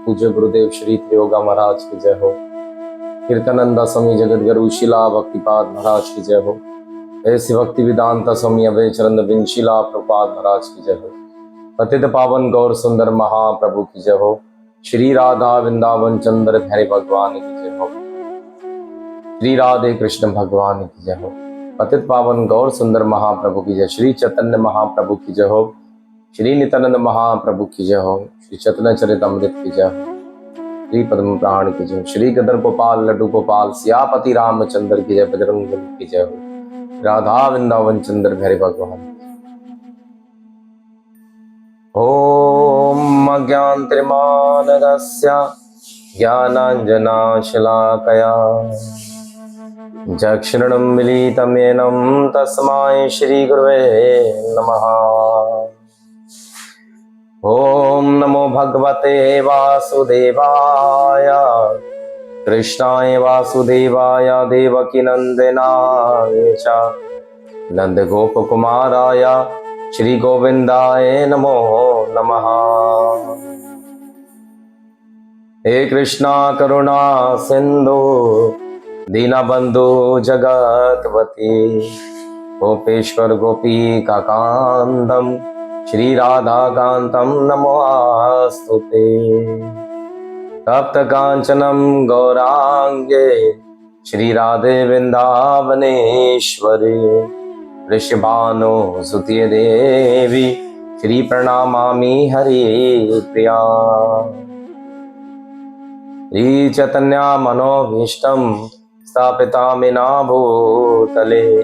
पूज्य गुरुदेव श्री त्रियोगा महाराज की जय हो। कीर्तनंदा स्वामी जगत गुरु शिला भक्तिपाद महाराज की जय हो। ऐसी भक्ति वेदांत स्वामी अभय चरण विंशिला प्रपाद महाराज की जय हो। पतित पावन गौर सुंदर महाप्रभु की जय हो। श्री राधा वृंदावन चंद्र धैर्य भगवान की जय हो। श्री राधे कृष्ण भगवान की जय हो। पतित पावन गौर सुंदर महाप्रभु की जय। श्री चैतन्य महाप्रभु की जय हो। श्री नित्यानंद महाप्रभु की जय हो। श्री चैतन्य चरितमृत की जय हो। श्री पद्म पुराण की जय। श्री गदर गोपाल लड्डू गोपाल सियापति रामचंद्र की जय। बजरंग बली की जय हो। राधा वृंदावन चंद्र भैरव भगवान। ओम अज्ञानतिमिरान्धस्य ज्ञानाञ्जनशलाकया चक्षुरुन्मीलितं मिलितं तस्मै श्री गुरवे नमः। ओम नमो भगवते वासुदेवाय कृष्णाय वासुदेवाय देवकी नंदनाय च नंदगोपकुमाराय श्री गोविंदाय नमो नमः। हे कृष्णा करुणा सिंधु दीनबंधु जगतपति गोपेश्वर गोपी काकांतम श्री राधा कांतम नमोस्तुते। तप्त कांचनम गौरांगे श्री राधे वृंदावनेश्वरी वृषभानु सुते देवी श्री प्रणमामि हरि प्रिया। श्री चैतन्य मनोभीष्टं स्थापितामिना भूतले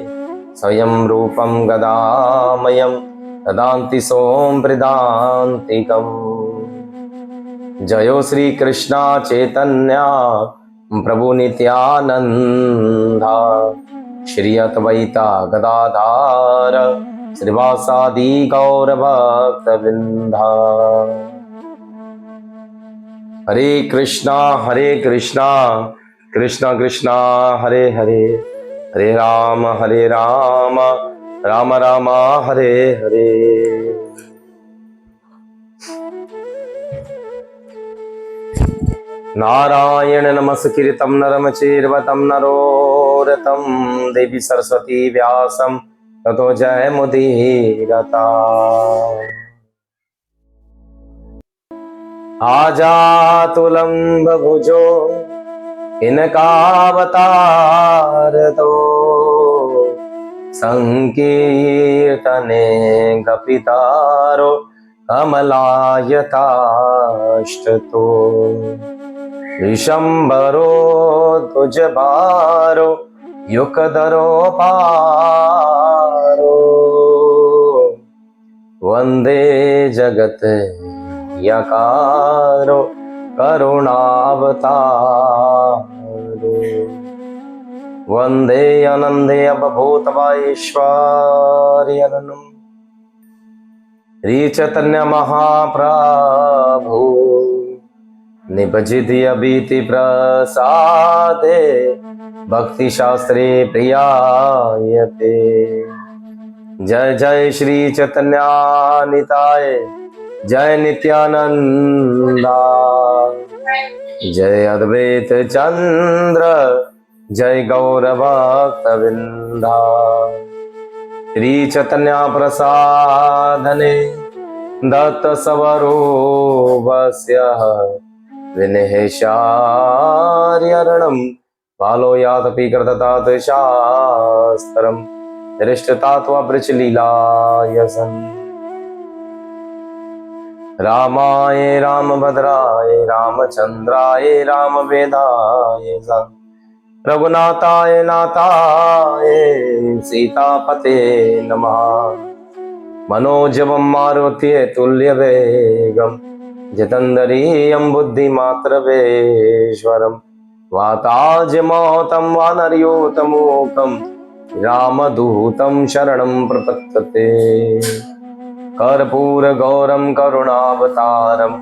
स्वयं रूपं गदामयं ददान्ति सोम प्रदान्तिकम्। जयो श्री कृष्णा चैतन्य प्रभु नित्यानंदा श्री अद्वैता गदाधार श्रीवासादि गौर भक्तवृंदा। हरे कृष्णा कृष्णा कृष्णा हरे हरे हरे राम राम राम हरे हरे। नारायण नमस्कृतं नरं चैव नरोत्तमं देवी सरस्वती व्यासं ततो जयमुदीरता। आजातुलंबभुजो इनकावतार दो संकीर्तने गपितारो कमलायताष्टतो विशंबरो तुजबारो युकदरो पारो वंदे जगत यकारो करुणावतारो वंदे आनंदे अवभूतवाईश्वर्यनम् श्री चैतन्य महाप्रभु निभजित अभीति प्रसादे भक्ति शास्त्रे प्रियायते। जय जय श्री चैतन्य निताय जय नित्यानंदा जय अद्वैत चंद्र जय गौर भक्तवृंदा। श्री चैतन्य प्रसादने दत्त स्वरूपस्य विनहेशार्यरणं बालो यादपि कृततात शास्त्रं दृष्टतात्वा वृचलीलायसन्। रामाय रामभद्राय रामचंद्राय रामवेदाय रघुनाथाय नाथाय सीतापते नमः। मनोजवं मारुत्य तुल्यवेगं जितेन्द्रियं बुद्धिमात्रवेश्वरं वाताजमौतं वानरयूतमूकं रामदूतं शरणं प्रपद्ये। कर्पूरगौरं करुणावतारं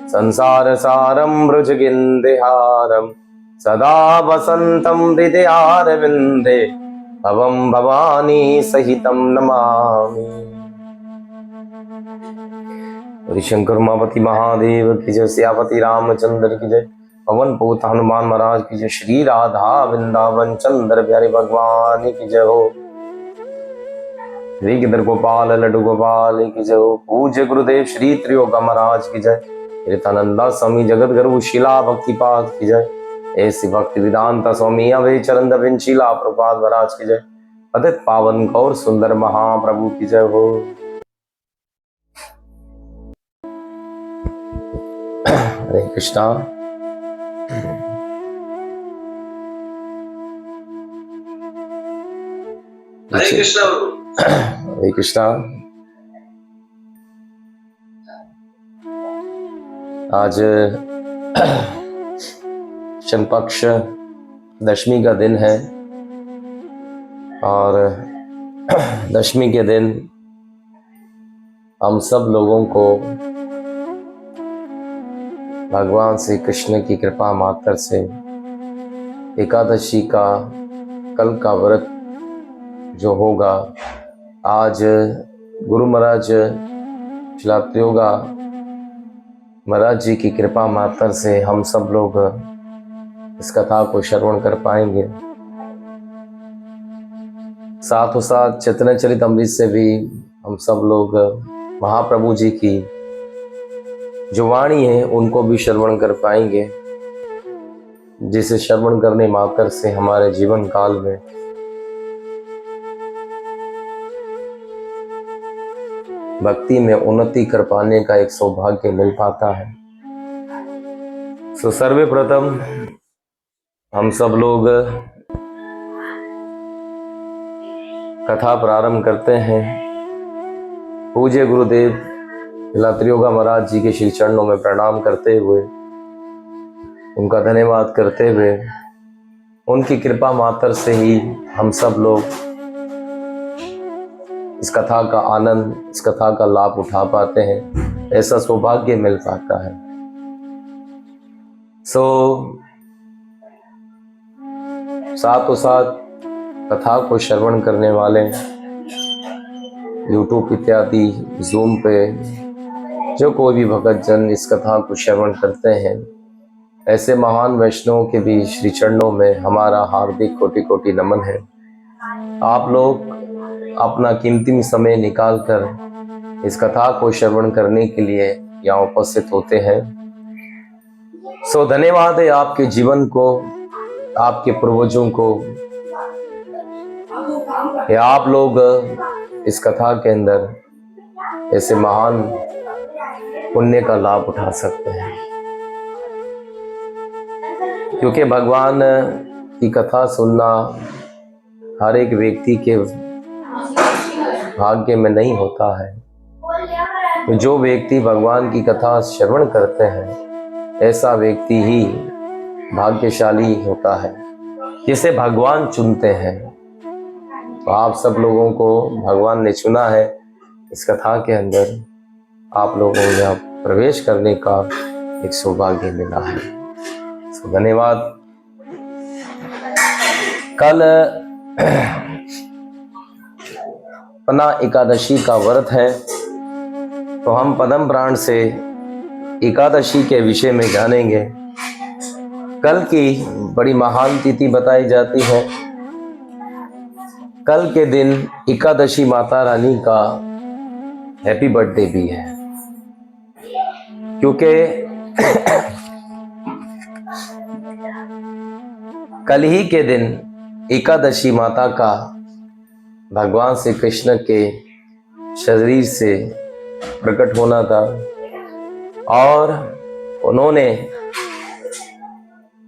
संसारसारं भुजगेन्द्रहारं सदा वसन्तं हृदयारविन्दे भवं भवानी सहितं नमामि। हरि शंकर उमापति महादेव की जय, सियापति रामचंद्र की जय, पवन पूत हनुमान महाराज की जय, श्री राधा वृंदावन चंद्र प्यारे भगवान की जय हो, श्री गिदर गोपाल लड्डू गोपाल की जय हो, पूज्य गुरुदेव श्री त्रियोगा महाराज की जय, कीर्तनंदा स्वामी जगत गुरु शिला भक्तिपाद की जय, ऐसी भक्ति वेदांता स्वामी अवे चरण विंशीला प्रपाद महाराज की जय, पतित पावन गौर सुंदर महाप्रभु की जय हो। हरे कृष्णा। हरे कृष्णा। हरे कृष्णा। आज शनि पक्ष दशमी का दिन है और दशमी के दिन हम सब लोगों को भगवान श्री कृष्ण की कृपा मात्र से एकादशी का कल का व्रत जो होगा, आज गुरु महाराज श्री त्रियोगा महाराज जी की कृपा मात्र से हम सब लोग इस कथा को श्रवण कर पाएंगे। साथ ही साथ चैतन्य चरितमृत से भी हम सब लोग महाप्रभु जी की जो वाणी है उनको भी श्रवण कर पाएंगे, जिसे श्रवण करने मात्र से हमारे जीवन काल में भक्ति में उन्नति कर पाने का एक सौभाग्य मिल पाता है। सर्वप्रथम हम सब लोग कथा प्रारंभ करते हैं। पूज्य गुरुदेव त्रियोगा महाराज जी के श्री चरणों में प्रणाम करते हुए, उनका धन्यवाद करते हुए, उनकी कृपा मात्र से ही हम सब लोग इस कथा का आनंद, इस कथा का लाभ उठा पाते हैं, ऐसा सौभाग्य मिल पाता है। साथों साथ कथा को श्रवण करने वाले यूट्यूब इत्यादि जूम पे जो कोई भी भगत जन इस कथा को श्रवण करते हैं, ऐसे महान वैष्णवों के भी श्री चरणों में हमारा हार्दिक कोटि कोटि नमन है। आप लोग अपना कीमती समय निकालकर इस कथा को श्रवण करने के लिए यहाँ उपस्थित होते हैं। धन्यवाद है आपके जीवन को, आपके पूर्वजों को, या आप लोग इस कथा के अंदर ऐसे महान पुण्य का लाभ उठा सकते हैं, क्योंकि भगवान की कथा सुनना हर एक व्यक्ति के भाग्य में नहीं होता है। जो व्यक्ति भगवान की कथा श्रवण करते हैं, ऐसा व्यक्ति ही भाग्यशाली होता है, जिसे भगवान चुनते हैं। तो आप सब लोगों को भगवान ने चुना है। इस कथा के अंदर आप लोगों को यहाँ प्रवेश करने का एक सौभाग्य मिला है। धन्यवाद। कल पना एकादशी का व्रत है, तो हम पद्म पुराण से एकादशी के विषय में जानेंगे। कल की बड़ी महान तिथि बताई जाती है। कल के दिन एकादशी माता रानी का हैप्पी बर्थडे भी है, क्योंकि कल ही के दिन एकादशी माता का भगवान श्री कृष्ण के शरीर से प्रकट होना था और उन्होंने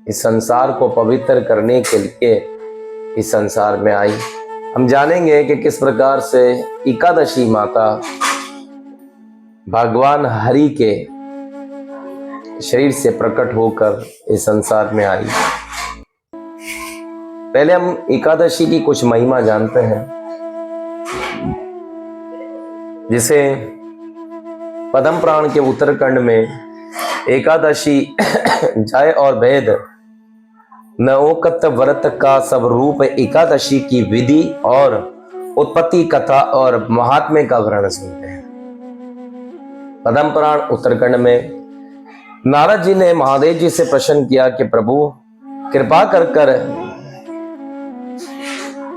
इस संसार को पवित्र करने के लिए इस संसार में आई। हम जानेंगे कि किस प्रकार से एकादशी माता भगवान हरि के शरीर से प्रकट होकर इस संसार में आई। पहले हम एकादशी की कुछ महिमा जानते हैं, जिसे पद्म पुराण के उत्तरखंड में एकादशी जय और वेद नवोकत व्रत का सब रूप एकादशी की विधि और उत्पत्ति कथा और महात्म्य का वर्णन सुनते हैं। पद्म पुराण उत्तरखंड में नारद जी ने महादेव जी से प्रश्न किया कि प्रभु कृपा कर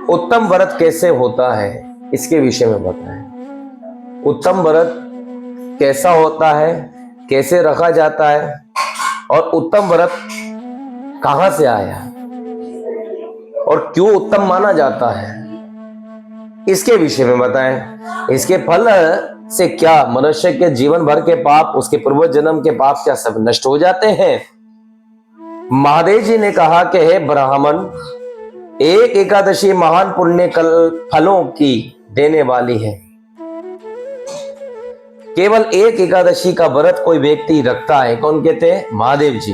उत्तम व्रत कैसे होता है, इसके विषय में बताएं। उत्तम व्रत कैसा होता है, कैसे रखा जाता है और उत्तम व्रत कहां से आया और क्यों उत्तम माना जाता है, इसके विषय में बताएं। इसके फल से क्या मनुष्य के जीवन भर के पाप, उसके पूर्व जन्म के पाप क्या सब नष्ट हो जाते हैं? महादेव जी ने कहा कि हे ब्राह्मण, एक एकादशी महान पुण्य फलों की देने वाली है। केवल एक एकादशी का व्रत कोई व्यक्ति रखता है, कौन कहते हैं? महादेव जी।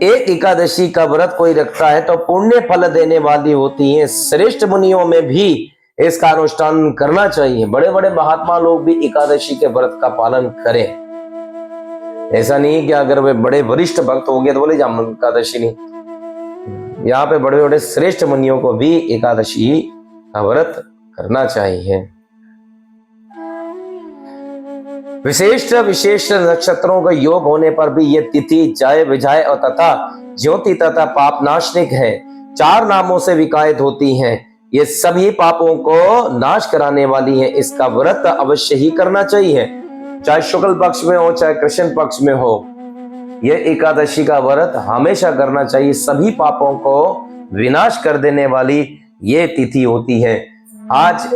एक एकादशी का व्रत कोई रखता है तो पुण्य फल देने वाली होती है। श्रेष्ठ मुनियों में भी इसका अनुष्ठान करना चाहिए। बड़े बड़े महात्मा लोग भी एकादशी के व्रत का पालन करें। ऐसा नहीं कि अगर वे बड़े वरिष्ठ भक्त हो गए तो बोले जाम एकादशी नहीं। यहाँ पे बड़े बड़े श्रेष्ठ मुनियों को भी एकादशी का व्रत करना चाहिए। विशेष नक्षत्रों का योग होने पर भी ये तिथि जय विजय और तथा ज्योति तथा पाप नाशनिक है। 4 नामों से विकायत होती हैं। ये सभी पापों को नाश कराने वाली है। इसका व्रत अवश्य ही करना चाहिए, चाहे शुक्ल पक्ष में हो चाहे कृष्ण पक्ष में हो। यह एकादशी का व्रत हमेशा करना चाहिए। सभी पापों को विनाश कर देने वाली ये तिथि होती है। आज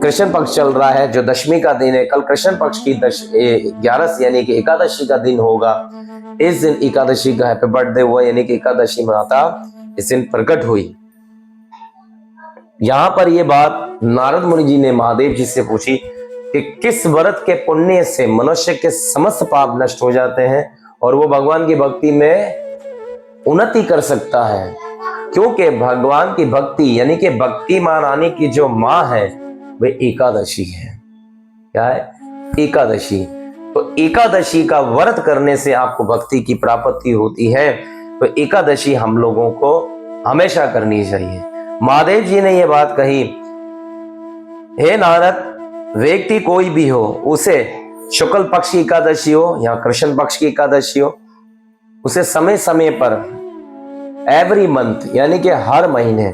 कृष्ण पक्ष चल रहा है, जो दशमी का दिन है। कल कृष्ण पक्ष की 11 यानी कि एकादशी का दिन होगा। इस दिन एकादशी का हैप्पी बर्थडे हुआ, यानी कि एकादशी माता इस दिन प्रकट हुई। यहां पर यह बात नारद मुनि जी ने महादेव जी से पूछी कि किस व्रत के पुण्य से मनुष्य के समस्त पाप नष्ट हो जाते हैं और वो भगवान की भक्ति में उन्नति कर सकता है। क्योंकि भगवान की भक्ति यानी कि भक्ति मां रानी की जो मां है वे एकादशी है। क्या है? एकादशी। तो एकादशी का व्रत करने से आपको भक्ति की प्राप्ति होती है। तो एकादशी हम लोगों को हमेशा करनी चाहिए। महादेव जी ने यह बात कही, हे नारद, व्यक्ति कोई भी हो, उसे शुक्ल पक्ष की एकादशी हो या कृष्ण पक्ष की एकादशी हो, उसे समय समय पर एवरी मंथ यानी कि हर महीने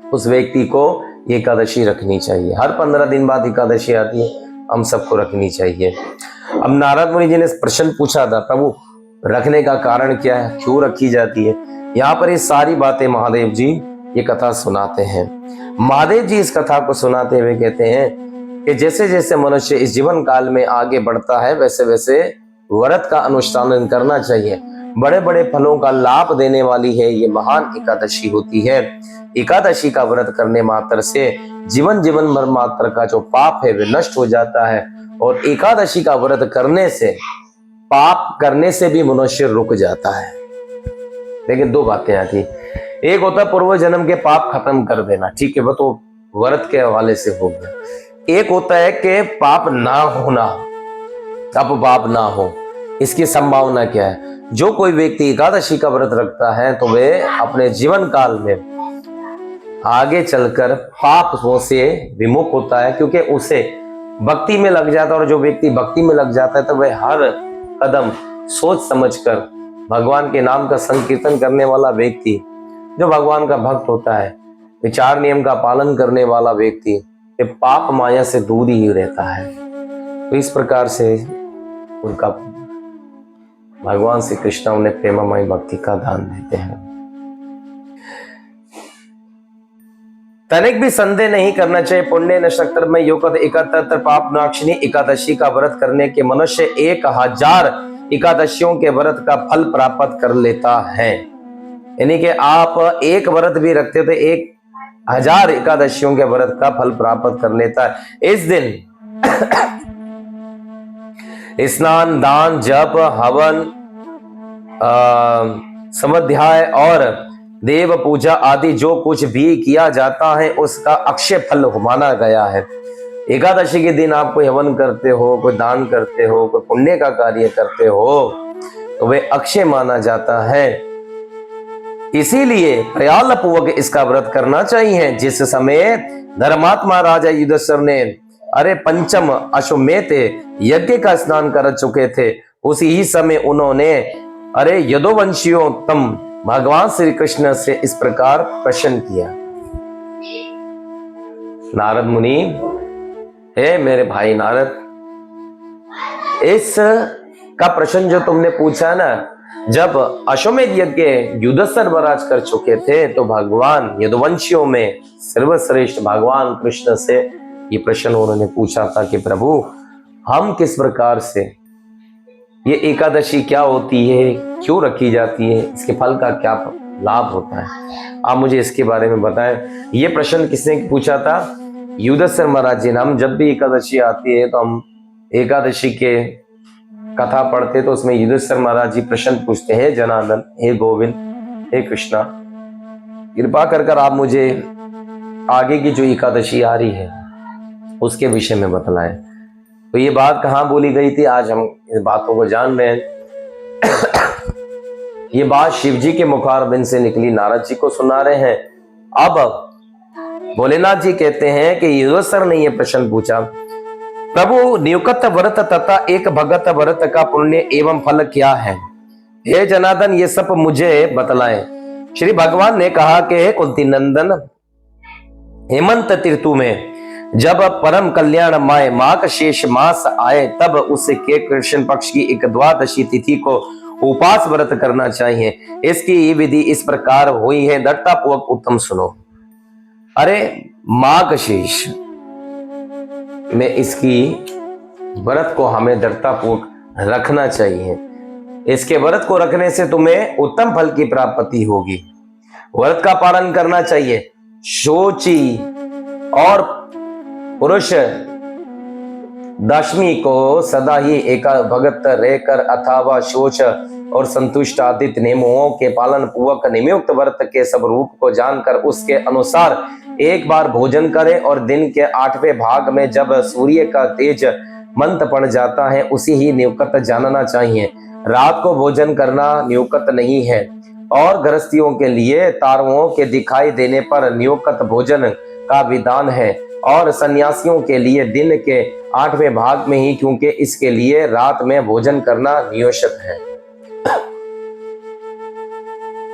उस व्यक्ति को एकादशी रखनी चाहिए। हर 15 दिन बाद एकादशी आती है, हम सबको रखनी चाहिए। अब नारद मुनि जी ने प्रश्न पूछा था, प्रभु रखने का कारण क्या है, क्यों रखी जाती है? यहाँ पर ये सारी बातें महादेव जी ये कथा सुनाते हैं। महादेव जी इस कथा को सुनाते हुए कहते हैं कि जैसे जैसे मनुष्य इस जीवन काल में आगे बढ़ता है वैसे वैसे व्रत का अनुष्ठान करना चाहिए। बड़े बड़े फलों का लाभ देने वाली है ये महान एकादशी होती है। एकादशी का व्रत करने मात्र से जीवन भर मात्र का जो पाप है वे नष्ट हो जाता है। और एकादशी का व्रत करने से पाप करने से भी मनुष्य रुक जाता है। लेकिन 2 बातें आती, एक होता पूर्व जन्म के पाप खत्म कर देना, ठीक है, वो तो व्रत के हवाले से हो गया। एक होता है कि पाप ना होना, अब पाप ना हो, इसकी संभावना क्या है? जो कोई व्यक्ति एकादशी का व्रत रखता है तो वे अपने जीवन काल में आगे चलकर पापों से विमुख होता है, क्योंकि उसे भक्ति में लग जाता है। और जो व्यक्ति भक्ति में लग जाता है तो वह हर कदम सोच समझकर भगवान के नाम का संकीर्तन करने वाला व्यक्ति, जो भगवान का भक्त होता है, विचार नियम का पालन करने वाला व्यक्ति, ये पाप माया से दूर ही रहता है। तो इस प्रकार से उनका भगवान श्री कृष्ण उन्हें प्रेममय भक्ति का दान देते हैं। तनिक भी संदेह नहीं करना चाहिए, पुण्य नक्षत्र में युक्त 71 पाप नाक्षिणी एकादशी का व्रत करने के मनुष्य 1000 एकादशियों के व्रत का फल प्राप्त कर लेता है। यानी कि आप एक व्रत भी रखते तो 1000 एकादशियों के व्रत का फल प्राप्त कर लेता है। इस दिन स्नान, दान, जप, हवन, स्वाध्याय और देव पूजा आदि जो कुछ भी किया जाता है उसका अक्षय फल माना गया है। एकादशी के दिन आप कोई हवन करते हो, कोई दान करते हो, कोई पुण्य का कार्य करते हो तो वे अक्षय माना जाता है। इसीलिए प्रयाल पूर्वक इसका व्रत करना चाहिए। जिस समय धर्मात्मा राजा युधिष्ठिर ने अरे पंचम अश्वमेध यज्ञ का स्नान कर चुके थे, उसी ही समय उन्होंने अरे यदुवंशियों तम भगवान श्री कृष्ण से इस प्रकार प्रश्न किया। नारद मुनि, हे मेरे भाई नारद, इस का प्रश्न जो तुमने पूछा ना, जब अश्वमेध यज्ञ युधिष्ठिर महाराज कर चुके थे तो भगवान यदुवंशियों में सर्वश्रेष्ठ भगवान कृष्ण से ये प्रश्न उन्होंने पूछा था कि प्रभु, हम किस प्रकार से, ये एकादशी क्या होती है, क्यों रखी जाती है, इसके फल का क्या लाभ होता है, आप मुझे इसके बारे में बताएं। ये प्रश्न किसने पूछा था? युधिष्ठिर महाराज जी ने। हम जब भी एकादशी आती है तो हम एकादशी के कथा पढ़ते तो उसमें युधिष्ठिर महाराज जी प्रश्न पूछते हैं, जनार्दन, हे गोविंद, हे कृष्णा, कृपा कर आप मुझे आगे की जो एकादशी आ रही है उसके विषय में बतलाएं। तो ये बात कहाँ बोली गई थी, आज हम इस बातों को जान रहे हैं। ये बात शिव जी के मुखारबिंद से निकली, नारद जी को सुना रहे हैं। अब भोलेनाथ जी कहते हैं कि युधिष्ठिर ने ये प्रश्न पूछा, प्रभु, नियुक्त व्रत तथा एक भगत व्रत का पुण्य एवं फल क्या है? हे जनार्दन, ये सब मुझे बतलाएं। श्री भगवान ने कहा कि हे कुंती नंदन, हेमंत ऋतु में जब परम कल्याणमय माघ शेष मास आए तब उसके कृष्ण पक्ष की एक द्वादशी तिथि को उपास व्रत करना चाहिए। इसकी विधि इस प्रकार हुई है, दृढ़ता पूर्वक उत्तम सुनो। अरे माघ शेष में इसकी व्रत को हमें दृढ़ता पूर्वक रखना चाहिए। इसके व्रत को रखने से तुम्हें उत्तम फल की प्राप्ति होगी। व्रत का पालन करना चाहिए। शोची और पुरुष दशमी को सदा ही एक भगत रहकर अथवा शोच और संतुष्ट आदित्य नियमों के पालन पूर्वक नियुक्त व्रत के सब रूप को जानकर उसके अनुसार एक बार भोजन करें और दिन के 8वें भाग में जब सूर्य का तेज मंद पड़ जाता है उसी ही नियुक्त जानना चाहिए। रात को भोजन करना नियुक्त नहीं है और गृहस्थियों के लिए तारों के दिखाई देने पर नियुक्त भोजन का विधान है और सन्यासियों के लिए दिन के 8वें भाग में ही, क्योंकि इसके लिए रात में भोजन करना नियोजित है।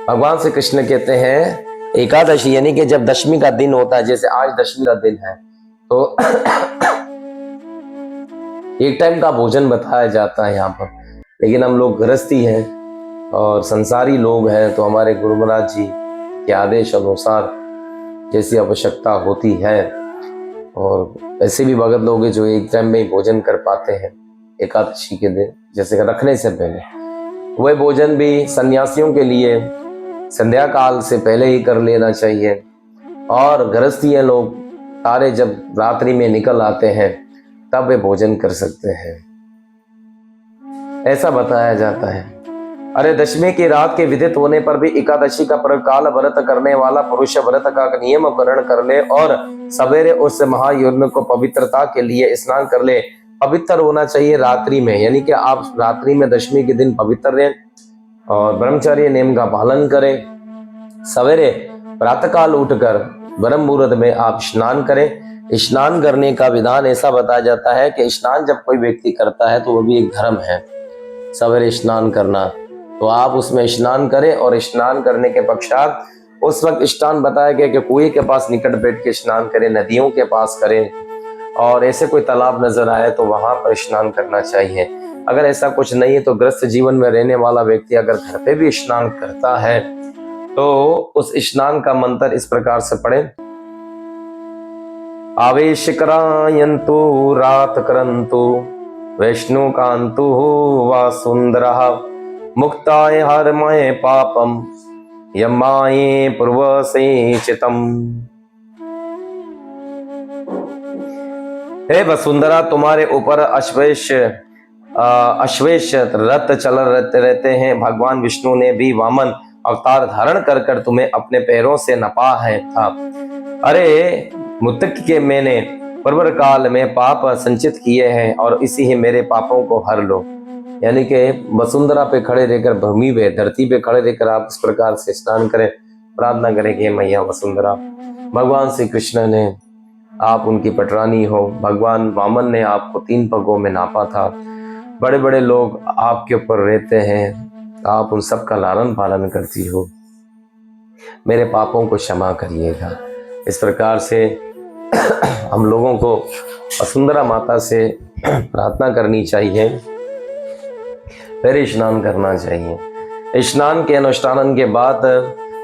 भगवान श्री कृष्ण कहते हैं एकादशी यानी कि जब दशमी का दिन होता है, जैसे आज दशमी का दिन है तो एक टाइम का भोजन बताया जाता है यहाँ पर, लेकिन हम लोग गृहस्थी हैं और संसारी लोग हैं तो हमारे गुरु महाराज जी के आदेश अनुसार जैसी आवश्यकता होती है, और ऐसे भी भगत लोग हैं जो एक टाइम में ही भोजन कर पाते हैं एकादशी के दिन, जैसे रखने से पहले। वह भोजन भी सन्यासियों के लिए संध्या काल से पहले ही कर लेना चाहिए, और गृहस्थी लोग तारे जब रात्रि में निकल आते हैं तब वे भोजन कर सकते हैं, ऐसा बताया जाता है। अरे दशमी की रात के विदित होने पर भी एकादशी का प्रकाल व्रत करने वाला पुरुष व्रत का नियम ग्रहण कर ले और सवेरे उस महायज्ञ को पवित्रता के लिए स्नान कर ले। पवित्र होना चाहिए रात्रि में, यानी कि आप रात्रि में दशमी के दिन पवित्र रहें और ब्रह्मचर्य नियम का पालन करें। सवेरे प्रातःकाल उठकर ब्रह्म मुहूर्त में आप स्नान करें। स्नान करने का विधान ऐसा बताया जाता है कि स्नान जब कोई व्यक्ति करता है तो वो भी एक धर्म है, सवेरे स्नान करना। तो आप उसमें स्नान करें और स्नान करने के पश्चात उस वक्त स्नान बताया गया कि कुएं के पास निकट बैठ के स्नान करें, नदियों के पास करें, और ऐसे कोई तालाब नजर आए तो वहां पर स्नान करना चाहिए। अगर ऐसा कुछ नहीं है तो ग्रस्त जीवन में रहने वाला व्यक्ति अगर घर पे भी स्नान करता है तो उस स्नान का मंत्र इस प्रकार से पढ़े, आवेश करायन्तु रात करन्तु वैष्णु कांतु वासुंदरः मुक्ताय हरमय पापम यमाये पूर्वसे चितम। हे वसुंधरा, तुम्हारे ऊपर अश्वेश रथ चल रहते हैं। भगवान विष्णु ने भी वामन अवतार धारण कर कर तुम्हें अपने पैरों से नपा है था। अरे मुतक के मैंने पूर्व काल में पाप संचित किए हैं और इसी ही मेरे पापों को हर लो। यानी कि वसुंधरा पे खड़े रहकर, भूमि पे, धरती पे खड़े रहकर आप इस प्रकार से स्नान करें, प्रार्थना करें कि मैया वसुंधरा। भगवान श्री कृष्ण ने आप उनकी पटरानी हो। भगवान वामन ने आपको 3 पगों में नापा था। बड़े बड़े लोग आपके ऊपर रहते हैं, आप उन सब का लालन पालन करती हो। मेरे पापों को क्षमा करिएगा। इस प्रकार से हम लोगों को वसुंधरा माता से प्रार्थना करनी चाहिए, फिर स्नान करना चाहिए। स्नान के अनुष्ठान के बाद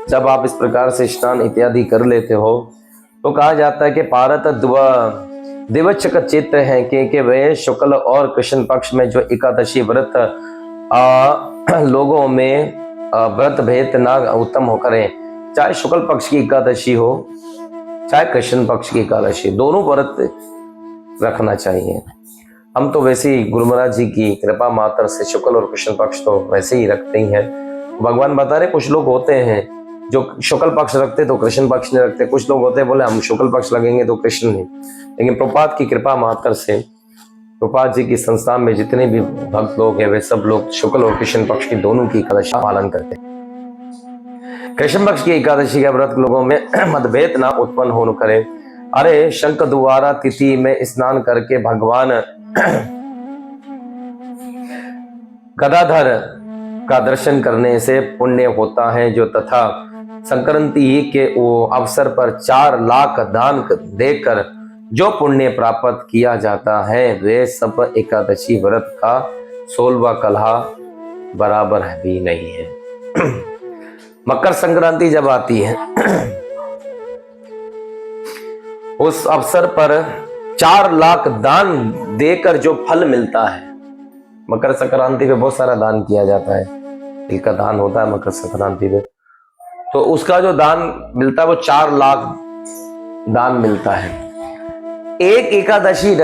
जब आप इस प्रकार से स्नान इत्यादि कर लेते हो तो कहा जाता है कि पारत दिवचक चित्त है कि वे शुक्ल और कृष्ण पक्ष में जो एकादशी व्रत लोगों में व्रत भेद ना उत्तम हो करें, चाहे शुक्ल पक्ष की एकादशी हो चाहे कृष्ण पक्ष की एकादशी, दोनों व्रत रखना चाहिए। हम तो वैसे ही गुरु महाराज जी की कृपा मात्र से शुक्ल और कृष्ण पक्ष तो वैसे ही रखते ही हैं। भगवान बता रहे कुछ लोग होते हैं जो शुक्ल पक्ष रखते तो कृष्ण पक्ष नहीं रखते, कुछ लोग होते हैं बोले हम शुक्ल पक्ष लगेंगे तो कृष्ण नहीं। लेकिन प्रभुपाद की कृपा मात्र से प्रभुपाद जी की संस्था में जितने भी भक्त लोग हैं वे सब लोग शुक्ल और कृष्ण पक्ष की दोनों की एकादशी पालन करते हैं। कृष्ण पक्ष की एकादशी का व्रत लोगों में मतभेद ना उत्पन्न हो करे। अरे शंख द्वारा तिथि में स्नान करके भगवान गदाधर का दर्शन करने से पुण्य होता है, जो तथा संक्रांति के वो अवसर पर 4 लाख दान देकर जो पुण्य प्राप्त किया जाता है वे सब एकादशी व्रत का 16वां कलहा बराबर भी नहीं है। मकर संक्रांति जब आती है उस अवसर पर 4 लाख दान देकर जो फल मिलता है, मकर संक्रांति पे बहुत सारा दान किया जाता है, तिल का दान होता है मकर संक्रांति पे, तो उसका जो दान मिलता है वो 4 लाख दान मिलता है। एक एकादशी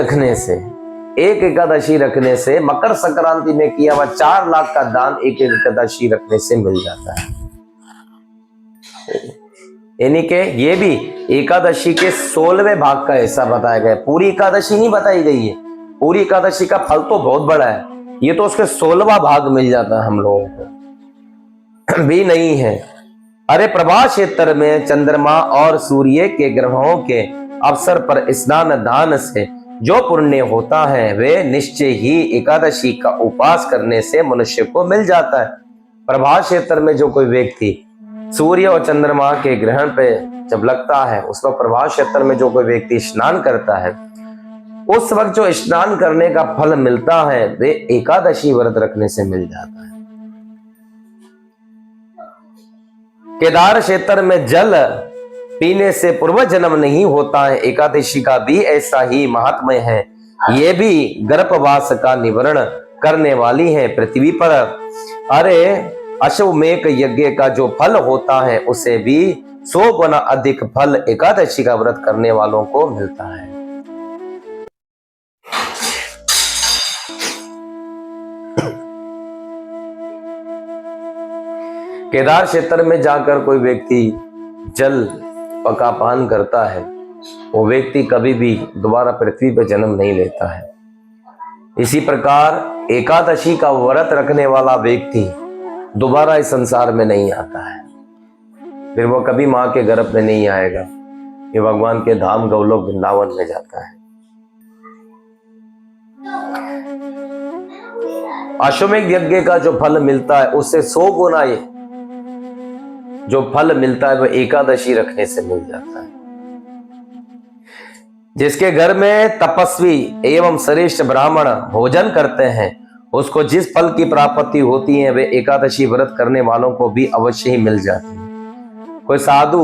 रखने से मकर संक्रांति में किया हुआ 4 लाख का दान एक एकादशी रखने से मिल जाता है। यानी कि ये भी एकादशी के 16वें भाग का ऐसा बताया गया, पूरी एकादशी नहीं बताई गई है। पूरी एकादशी का फल तो बहुत बड़ा है, ये तो उसके 16वां भाग मिल जाता है हम लोगों को भी नहीं है। अरे प्रभा क्षेत्र में चंद्रमा और सूर्य के ग्रहों के अवसर पर स्नान दान से जो पुण्य होता है वे निश्चय ही एकादशी का उपवास करने से मनुष्य को मिल जाता है। प्रभा क्षेत्र में जो कोई व्यक्ति सूर्य और चंद्रमा के ग्रहण पे जब लगता है उस वक्त प्रभा क्षेत्र में जो कोई व्यक्ति स्नान करता है उस वक्त जो स्नान करने का फल मिलता है वे एकादशी व्रत रखने से मिल जाता है। केदार क्षेत्र में जल पीने से पूर्व जन्म नहीं होता है, एकादशी का भी ऐसा ही महात्म्य है। ये भी गर्भवास का निवारण करने वाली है पृथ्वी पर। अरे अश्वमेध यज्ञ का जो फल होता है उसे भी 100 गुना अधिक फल एकादशी का व्रत करने वालों को मिलता है। केदार क्षेत्र में जाकर कोई व्यक्ति जल पका पान करता है वो व्यक्ति कभी भी दोबारा पृथ्वी पर जन्म नहीं लेता है। इसी प्रकार एकादशी का व्रत रखने वाला व्यक्ति दोबारा इस संसार में नहीं आता है, फिर वो कभी मां के गर्भ में नहीं आएगा, ये भगवान के धाम गौलोक वृंदावन में जाता है। अश्वमेध यज्ञ का जो फल मिलता है उससे 100 गुना ये जो फल मिलता है वह एकादशी रखने से मिल जाता है। जिसके घर में तपस्वी एवं श्रेष्ठ ब्राह्मण भोजन करते हैं उसको जिस फल की प्राप्ति होती है वे एकादशी व्रत करने वालों को भी अवश्य ही मिल जाती है। कोई साधु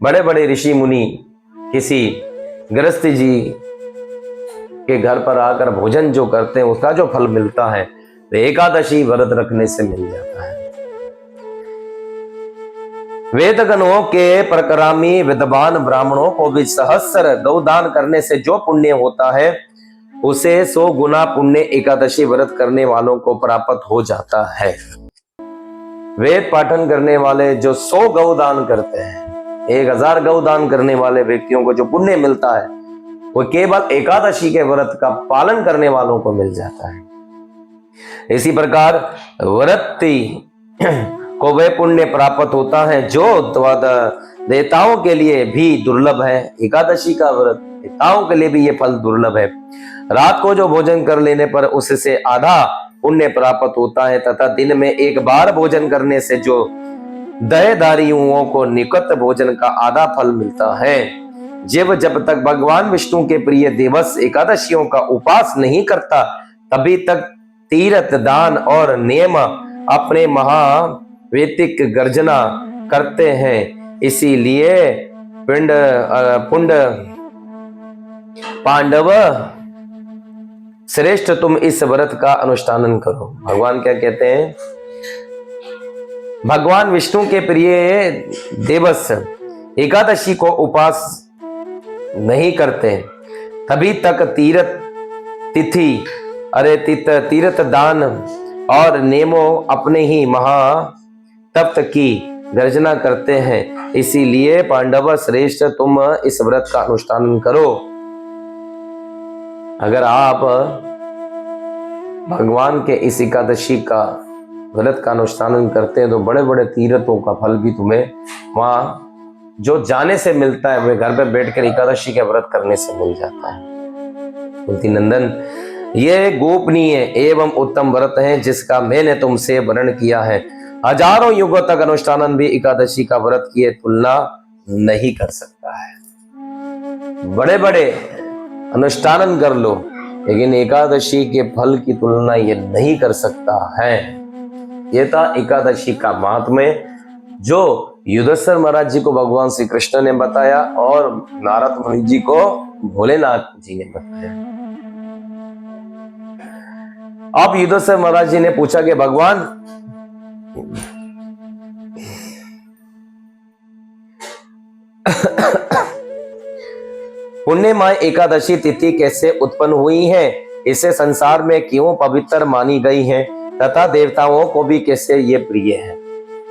बड़े बड़े ऋषि मुनि किसी गृहस्थ जी के घर पर आकर भोजन जो करते हैं उसका जो फल मिलता है वे एकादशी व्रत रखने से मिल जाता है। वेद गणों के प्रकरामी विद्वान ब्राह्मणों को भी सहस्र गौदान करने से जो पुण्य होता है उसे 100 गुना पुण्य एकादशी व्रत करने वालों को प्राप्त हो जाता है। वेद पाठन करने वाले जो 100 गौदान करते हैं, 1000 गौदान करने वाले व्यक्तियों को जो पुण्य मिलता है वो केवल एकादशी के व्रत का पालन करने वालों को मिल जाता है। इसी प्रकार व्रती को वह पुण्य प्राप्त होता है जो देवताओं के लिए भी दुर्लभ है एकादशी का व्रत, देवताओं के लिए भी ये फल दुर्लभ है। रात को जो भोजन कर लेने पर उससे आधा पुण्य प्राप्त होता है तथा दिन में एक बार भोजन करने से जो दयदारियों को निकट भोजन का आधा फल मिलता है। जब तक भगवान विष्णु के प्रिय दिवस एकादशियों का उपास नहीं करता तभी तक तीर्थ दान और नियम अपने महावैतिक गर्जना करते हैं। इसीलिए पुंड पांडव श्रेष्ठ तुम इस व्रत का अनुष्ठान करो। भगवान क्या कहते हैं? भगवान विष्णु के प्रिय दिवस एकादशी को उपास नहीं करते तभी तक तीर्थ दान और नेमो अपने ही महातप्त की गर्जना करते हैं। इसीलिए पांडव श्रेष्ठ तुम इस व्रत का अनुष्ठान करो। अगर आप भगवान के इस एकादशी का व्रत का अनुष्ठान करते हैं तो बड़े बड़े तीर्थों का फल भी तुम्हें वहां जो जाने से मिलता है, वह घर पे बैठकर एकादशी के व्रत करने से मिल जाता है। कुंती नंदन, ये गोपनीय एवं उत्तम व्रत है जिसका मैंने तुमसे वर्णन किया है। हजारों युगों तक अनुष्ठान भी एकादशी का व्रत की तुलना नहीं कर सकता है। बड़े बड़े अनुष्ठान कर लो लेकिन एकादशी के फल की तुलना ये नहीं कर सकता है। ये था एकादशी का महात्म्य जो युधिष्ठिर महाराज जी को भगवान श्री कृष्ण ने बताया और नारद मुनि जी को भोलेनाथ जी ने बताया। अब युधिष्ठिर महाराज जी ने पूछा कि भगवान पुण्यमय एकादशी तिथि कैसे उत्पन्न हुई है, इसे संसार में क्यों पवित्र मानी गई है तथा देवताओं को भी कैसे ये प्रिय है।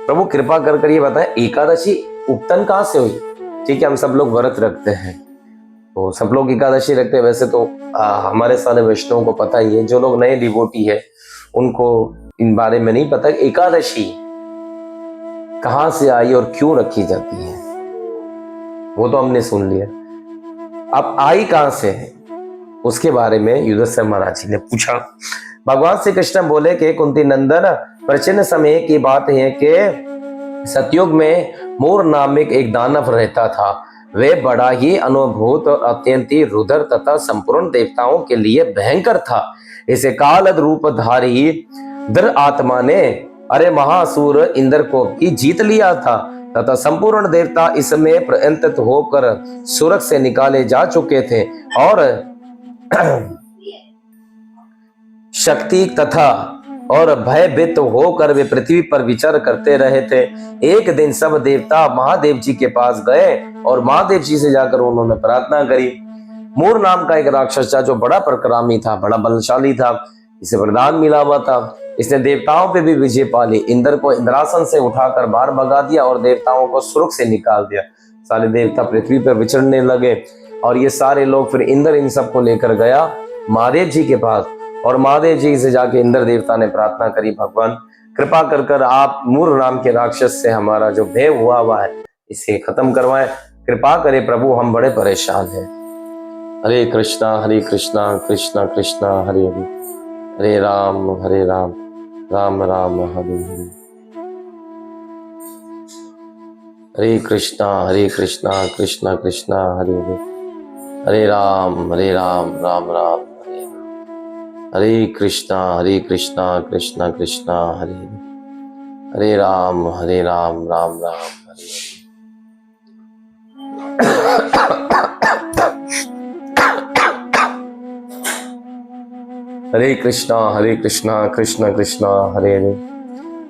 प्रभु कृपा कर ये बताएं एकादशी उत्पन्न कहां से हुई। ठीक है, हम सब लोग व्रत रखते हैं तो सब लोग एकादशी रखते हैं। वैसे तो हमारे सारे वैष्णवों को पता ही है, जो लोग नए डिवोटी है उनको इन बारे में नहीं पता एकादशी कहां से आई और क्यों रखी जाती है। वो तो हमने सुन लिया, अब आई कहां से है उसके बारे में युधिष्ठिर महाराज जी ने पूछा। भगवान श्री कृष्ण बोले कि कुंती नंदन, प्राचीन समय की बात है कि सतयुग में मोर नामक एक दानव रहता था। वे बड़ा ही अनुभूत और अत्यंत ही रुद्र तथा संपूर्ण देवताओं के लिए भयंकर था। इसे काल रूपधारी दृढ़ आत्मा ने अरे महासुर इंद्र को भी जीत लिया था तथा संपूर्ण देवता इसमें प्रयंत होकर सुरग से निकाले जा चुके थे और शक्ति तथा और भयभीत होकर वे पृथ्वी पर विचार करते रहे थे। एक दिन सब देवता महादेव जी के पास गए और महादेव जी से जाकर उन्होंने प्रार्थना करी। मूर नाम का एक राक्षस था जो बड़ा पराक्रमी था, बड़ा बलशाली था, इसे वरदान मिला हुआ था। इसने देवताओं पे भी विजय पा ली। इंद्र को इंद्रासन से उठाकर बाहर भगा दिया और देवताओं को सुरग से निकाल दिया। सारे देवता पृथ्वी पर विचरने लगे और ये सारे लोग फिर इंद्र इन सबको लेकर गया महादेव जी के पास और महादेव जी से जाके इंद्र देवता ने प्रार्थना करी, भगवान कृपा कर आप मूर नाम के राक्षस से हमारा जो भय हुआ है इसे खत्म करवाएं। कृपा करे प्रभु, हम बड़े परेशान हैं। हरे कृष्णा कृष्णा कृष्णा हरे हरे, हरे राम राम राम हरे हरे। हरे कृष्णा कृष्णा कृष्णा हरे हरे, हरे राम राम राम हरे हरे। हरे कृष्णा कृष्णा कृष्णा हरे हरे, हरे राम राम राम हरे हरे। हरे कृष्णा कृष्णा कृष्णा हरे हरे,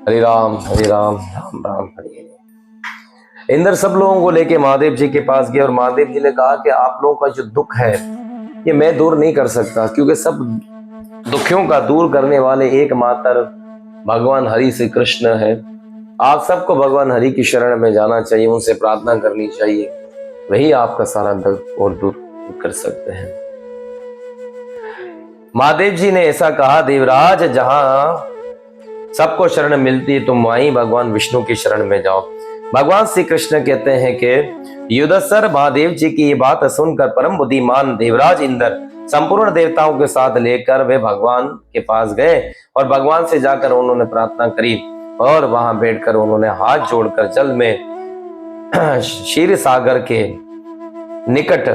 हरे राम राम राम हरे हरे। इंद्र सब लोगों को लेके महादेव जी के पास गए और महादेव जी ने कहा कि आप लोगों का जो दुख है ये मैं दूर नहीं कर सकता, क्योंकि सब दुखियों का दूर करने वाले एकमात्र भगवान हरि श्री कृष्ण है। आप सबको भगवान हरि की शरण में जाना चाहिए, उनसे प्रार्थना करनी चाहिए, वही आपका सारा दुख और दूर कर सकते हैं। महादेव जी ने ऐसा कहा, देवराज जहां सबको शरण मिलती है तुम वहीं भगवान विष्णु की शरण में जाओ। भगवान श्री कृष्ण कहते हैं कि युधिष्ठिर महादेव जी की ये बात सुनकर परम बुद्धिमान देवराज इंद्र संपूर्ण देवताओं के साथ लेकर वे भगवान के पास गए और भगवान से जाकर उन्होंने प्रार्थना करी और वहां बैठकर उन्होंने हाथ जोड़कर जल में क्षीर सागर के निकट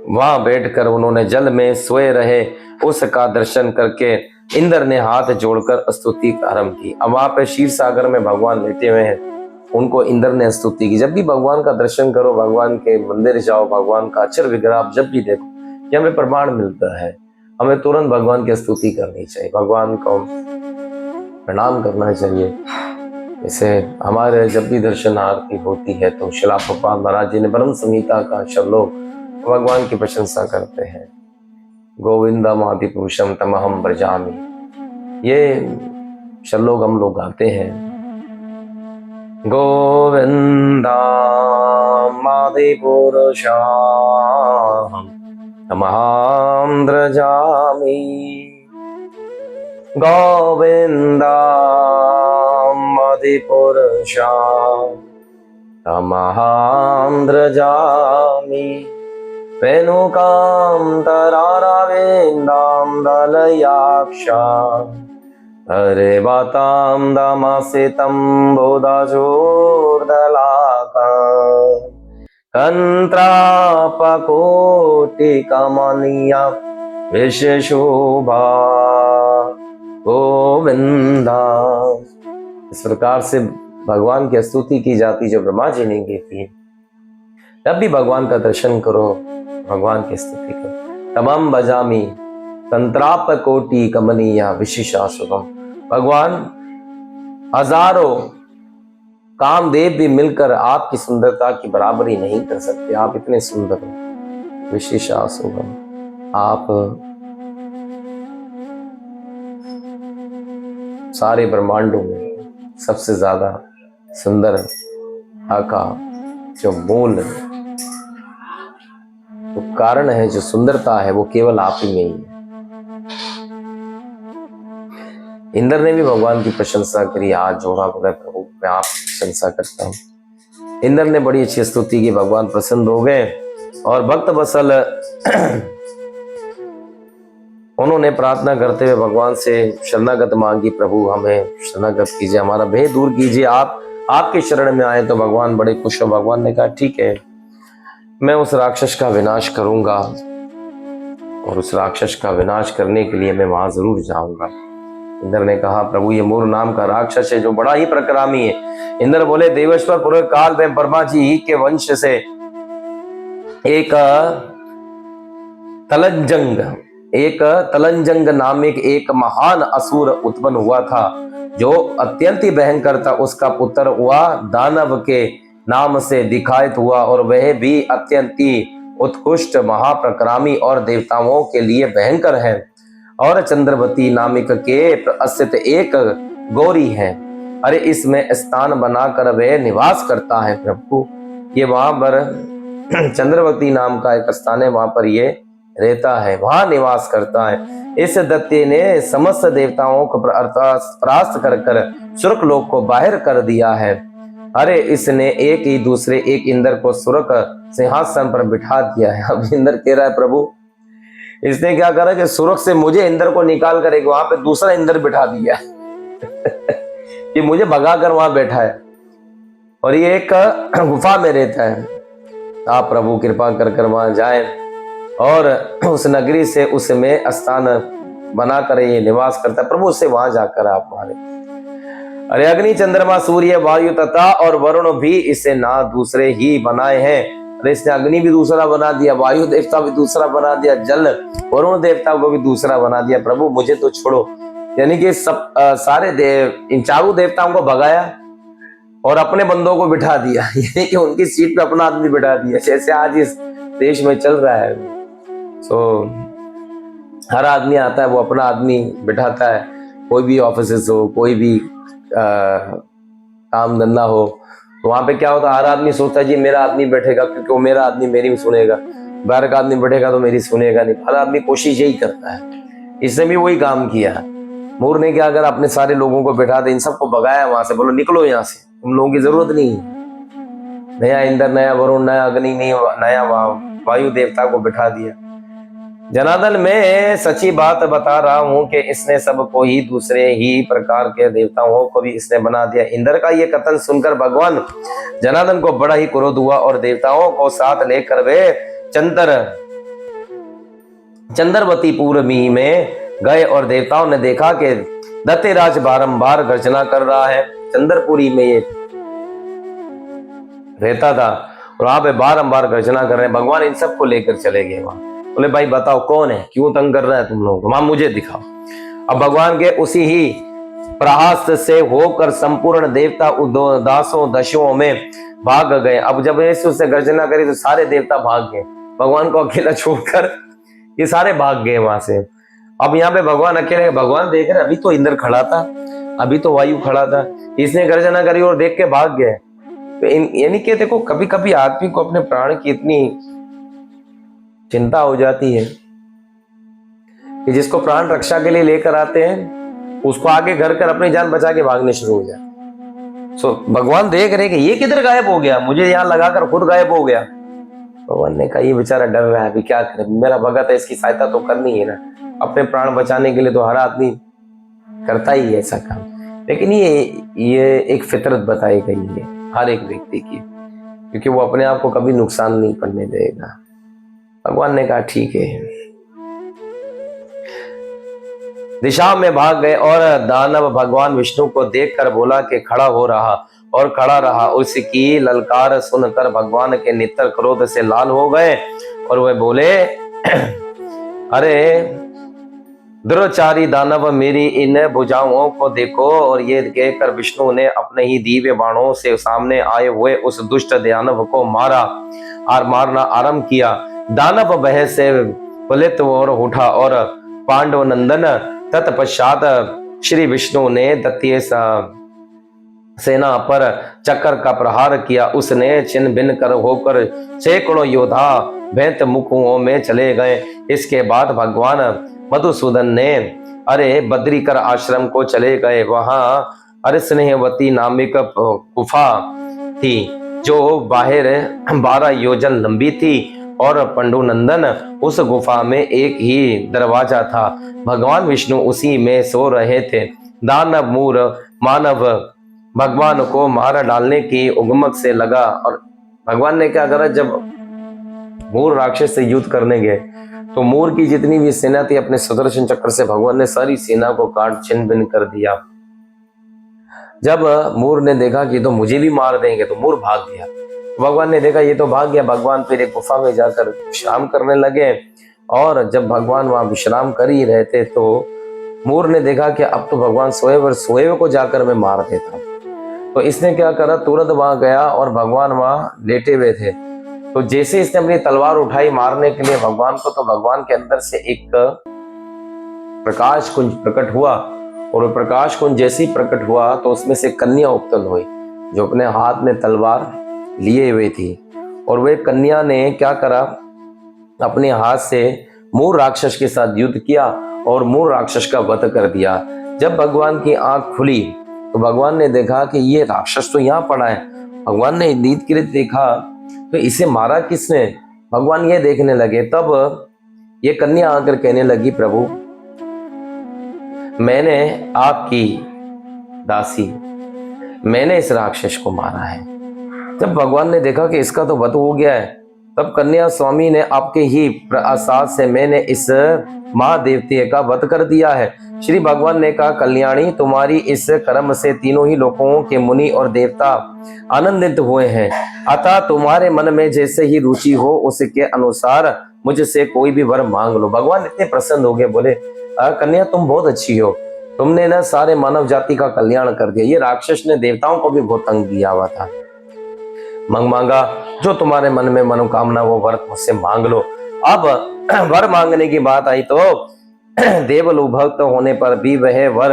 वहां बैठकर उन्होंने जल में सोए रहे उसका दर्शन करके इंद्र ने हाथ जोड़कर स्तुति आरंभ की। अब वहां पे क्षीर सागर में भगवान लेटे हुए हैं, उनको इंद्र ने स्तुति की। जब भी भगवान का दर्शन करो, भगवान के मंदिर जाओ, भगवान का अक्षर विग्रह आप जब भी देखो, ये हमें प्रमाण मिलता है। हमें तुरंत भगवान की स्तुति करनी चाहिए, भगवान को प्रणाम करना चाहिए। जैसे हमारे जब भी दर्शन आरती होती है तो शिला प्रभुपाद महाराज जी ने ब्रह्म संहिता का श्लोक भगवान की प्रशंसा करते हैं, गोविंदम आदि पुरुषम तमहम ब्रजामि। ये श्लोक हम लोग गाते हैं, गोविंदम आदि पुरुषम तमहम ब्रजामि, गोविंदम आदि पुरुषम तमहं ब्रजामि, रेणुकां तरारविन्दां दलयाक्षां हरिवातां दमसितं बुधचूर्दलाकां कन्त्रापकोटिकमनीया विश्वशोभा गोविंदा। इस प्रकार से भगवान की स्तुति की जाती जो ब्रह्मा जी ने की थी। जब भी भगवान का दर्शन करो, भगवान की स्तुति करो। तमाम बजामी तंत्राप कोटि कमनीया विशिषा शुभम। भगवान हजारों कामदेव भी मिलकर आपकी सुंदरता की बराबरी नहीं कर सकते, आप इतने सुंदर हो। विशिषा शुभम, आप सारे ब्रह्मांडों में सबसे ज्यादा सुंदर का जो मूल तो कारण है, जो सुंदरता है, वो केवल आप ही में ही है। इंद्र ने भी भगवान की प्रशंसा करी, हाथ जोड़ा, बोला प्रभु मैं आपकी प्रशंसा करता हूँ। इंद्र ने बड़ी अच्छी स्तुति की, भगवान प्रसन्न हो गए और भक्त वत्सल उन्होंने प्रार्थना करते हुए भगवान से शरणागत मांगी, प्रभु हमें शरणागत कीजिए, हमारा भेद दूर कीजिए, आप आपके शरण में आए। तो भगवान बड़े खुश हो। भगवान ने कहा ठीक है, मैं उस राक्षस का विनाश करूंगा और उस राक्षस का विनाश करने के लिए मैं वहां जरूर जाऊंगा। इंद्र ने कहा प्रभु ये मूर नाम का राक्षस है जो बड़ा ही पराक्रमी है। इंद्र बोले देवेश्वर पूर्व काल में ब्रह्मा जी के वंश से एक तलंजंग नामक एक महान असुर उत्पन्न हुआ था जो अत्यंत ही भयंकर था। उसका पुत्र हुआ दानव के नाम से दिखायत हुआ और वह भी अत्यंत ही उत्कृष्ट महाप्रक्रामी और देवताओं के लिए भयंकर है। और चंद्रवती नामिक के अस्तित एक गौरी है, अरे इसमें स्थान बनाकर वह निवास करता है। प्रभु ये वहां पर चंद्रवती नाम का एक स्थान है, वहां पर ये रहता है, वहां निवास करता है। इस दैत्य ने समस्त देवताओं को परास्त कर सुरक लोक को बाहर कर दिया है। अरे इसने एक ही दूसरे एक इंद्र को सुरक सिंहासन पर बिठा दिया है। अब इंद्र कह रहा है प्रभु इसने क्या करा कि सुरक से मुझे इंद्र को निकाल कर एक वहां पे दूसरा इंद्र बिठा दिया कि मुझे भगा कर वहां बैठा है और ये एक गुफा में रहता है। आप प्रभु कृपा कर वहां जाए और उस नगरी से उसमें स्थान बनाकर ये निवास करता है। प्रभु उससे वहां जाकर आप मारे। अरे अग्नि चंद्रमा सूर्य वायु तथा और वरुण भी इसे ना दूसरे ही बनाए हैं। अरे इसने अग्नि भी दूसरा बना दिया, वायु देवता भी दूसरा बना दिया, जल वरुण देवता को भी दूसरा बना दिया। प्रभु मुझे तो छोड़ो। यानी कि सब सारे देव इन चारों देवताओं को भगाया और अपने बंदों को बिठा दिया, यानी कि उनकी सीट पे अपना आदमी बिठा दिया, जैसे आज इस देश में चल रहा है। सो हर आदमी आता है, वो अपना आदमी बिठाता है। कोई भी ऑफिस हो, कोई भी काम धंधा हो, तो वहां पे क्या होता है, हर आदमी सोचता है जी मेरा आदमी बैठेगा क्योंकि वो मेरा आदमी मेरी भी सुनेगा, बाहर का आदमी बैठेगा तो मेरी सुनेगा नहीं। हर आदमी कोशिश यही करता है। इसने भी वही काम किया। मोर ने क्या करा, अपने सारे लोगों को बैठा दे, इन सबको भगाया वहां से, बोलो निकलो यहाँ से, तुम लोगों की जरूरत नहीं है। नया इंद्र, नया वरुण, नया अग्नि, नया वायु देवता को बिठा दिया। जनार्दन, मैं सच्ची बात बता रहा हूं कि इसने सबको ही दूसरे ही प्रकार के देवताओं को भी इसने बना दिया। इंद्र का ये कथन सुनकर भगवान जनार्दन को बड़ा ही क्रोध हुआ और देवताओं को साथ लेकर वे चंद्रवतीपुर में गए और देवताओं ने देखा कि दत्तेराज बारंबार गर्जना कर रहा है। चंद्रपुरी में ये रहता था और वहां पे बारंबार गर्जना कर रहे हैं। भगवान इन सबको लेकर चले गए वहां। बोले भाई बताओ कौन है, क्यों तंग कर रहा है तुम लोग, वहां मुझे दिखाओ। अब भगवान के उसी ही प्रहास से होकर संपूर्ण देवता दासों दशों में भाग गए। अब जब उससे गर्जना करी तो सारे देवता भाग गए, भगवान को अकेला छोड़कर ये सारे भाग गए वहां से। अब यहाँ पे भगवान अकेले, भगवान देख रहे अभी तो इंद्र खड़ा था, अभी तो वायु खड़ा था, इसने गर्जना करी और देख के भाग गए। तो यानी कि देखो कभी कभी आदमी को अपने प्राण की इतनी चिंता हो जाती है कि जिसको प्राण रक्षा के लिए लेकर आते हैं उसको आगे घर कर अपनी जान बचा के भागने शुरू हो जाए। सो भगवान देख रहे कि ये किधर गायब हो गया, मुझे यहाँ लगाकर खुद गायब हो गया। भगवान ने कहा ये बेचारा डर रहा है, अभी क्या करे, मेरा भगत है, इसकी सहायता तो करनी है ना। अपने प्राण बचाने के लिए तो हर आदमी करता ही है ऐसा काम, लेकिन ये एक फितरत बताई गई है हर एक व्यक्ति की, क्योंकि वो अपने आप को कभी नुकसान नहीं पड़ने देगा। भगवान ने कहा ठीक है। दिशा में भाग गए और दानव भगवान विष्णु को देखकर बोला कि खड़ा हो रहा और खड़ा रहा। उसकी ललकार सुनकर भगवान के नेत्र क्रोध से लाल हो गए और वे बोले अरे दुराचारी दानव, मेरी इन भुजाओं को देखो। और ये कहकर विष्णु ने अपने ही दिव्य बाणों से सामने आए हुए उस दुष्ट दानव को मारना आरंभ किया। दानव भय से पलित और उठा और पांडव नंदन तत्पश्चात श्री विष्णु ने दत्तीय सेना पर चक्कर का प्रहार किया। उसने छिन्न भिन्न कर होकर सैकड़ों योद्धा भैंत मुखों में चले गए। इसके बाद भगवान मधुसूदन ने बद्रीकर आश्रम को चले गए। वहां स्नेहवती नामिक गुफा थी जो बाहर 12 योजन लंबी थी और पंडुनंदन उस गुफा में एक ही दरवाजा था। भगवान विष्णु उसी में सो रहे थे। दानव मूर मानव भगवान को मार डालने की उगमत से लगा और भगवान ने क्या करा, जब मूर राक्षस से युद्ध करने गए तो मूर की जितनी भी सेना थी अपने सुदर्शन चक्र से भगवान ने सारी सेना को काट छिन्न भिन्न कर दिया। जब मूर ने देखा कि तो मुझे भी मार देंगे तो मूर भाग गया। भगवान ने देखा ये तो भाग गया, भगवान फिर एक गुफा में जाकर विश्राम करने लगे। और जब भगवान वहां विश्राम कर ही रहे थे तो मूर ने देखा कि अब तो भगवान सोए को जाकर मैं मार देता। तो इसने क्या करा, तुरंत वहां गया और भगवान वहां लेटे हुए थे। तो जैसे इसने अपनी तलवार उठाई मारने के लिए भगवान को, तो भगवान के अंदर से एक प्रकाश कुंज प्रकट हुआ और प्रकाश कुंज जैसे ही प्रकट हुआ तो उसमें से कन्या उत्पन्न हुई जो अपने हाथ में तलवार लिए हुए थी। और वे कन्या ने क्या करा, अपने हाथ से मूर राक्षस के साथ युद्ध किया और मूर राक्षस का वध कर दिया। जब भगवान की आंख खुली तो भगवान ने देखा कि ये राक्षस तो यहाँ पड़ा है। भगवान ने नींद के लिए देखा तो इसे मारा किसने, भगवान ये देखने लगे। तब ये कन्या आकर कहने लगी, प्रभु मैंने आपकी दासी, मैंने इस राक्षस को मारा है। जब भगवान ने देखा कि इसका तो वध हो गया है, तब कन्या स्वामी ने आपके ही प्रसाद से मैंने इस महादेवते का वध कर दिया है। श्री भगवान ने कहा, कल्याणी तुम्हारी इस कर्म से तीनों ही लोकों के मुनि और देवता आनंदित हुए हैं। अतः तुम्हारे मन में जैसे ही रुचि हो उसके अनुसार मुझसे कोई भी वर मांग लो। भगवान इतने प्रसन्न हो गए, बोले कन्या तुम बहुत अच्छी हो, तुमने ना सारे मानव जाति का कल्याण कर दिया। ये राक्षस ने देवताओं को भी बहुत तंग किया हुआ था। मांगा जो तुम्हारे मन में मनोकामना वो वर मुझसे मांग लो। अब वर मांगने की बात आई तो देवलोक भक्त होने पर भी वह वर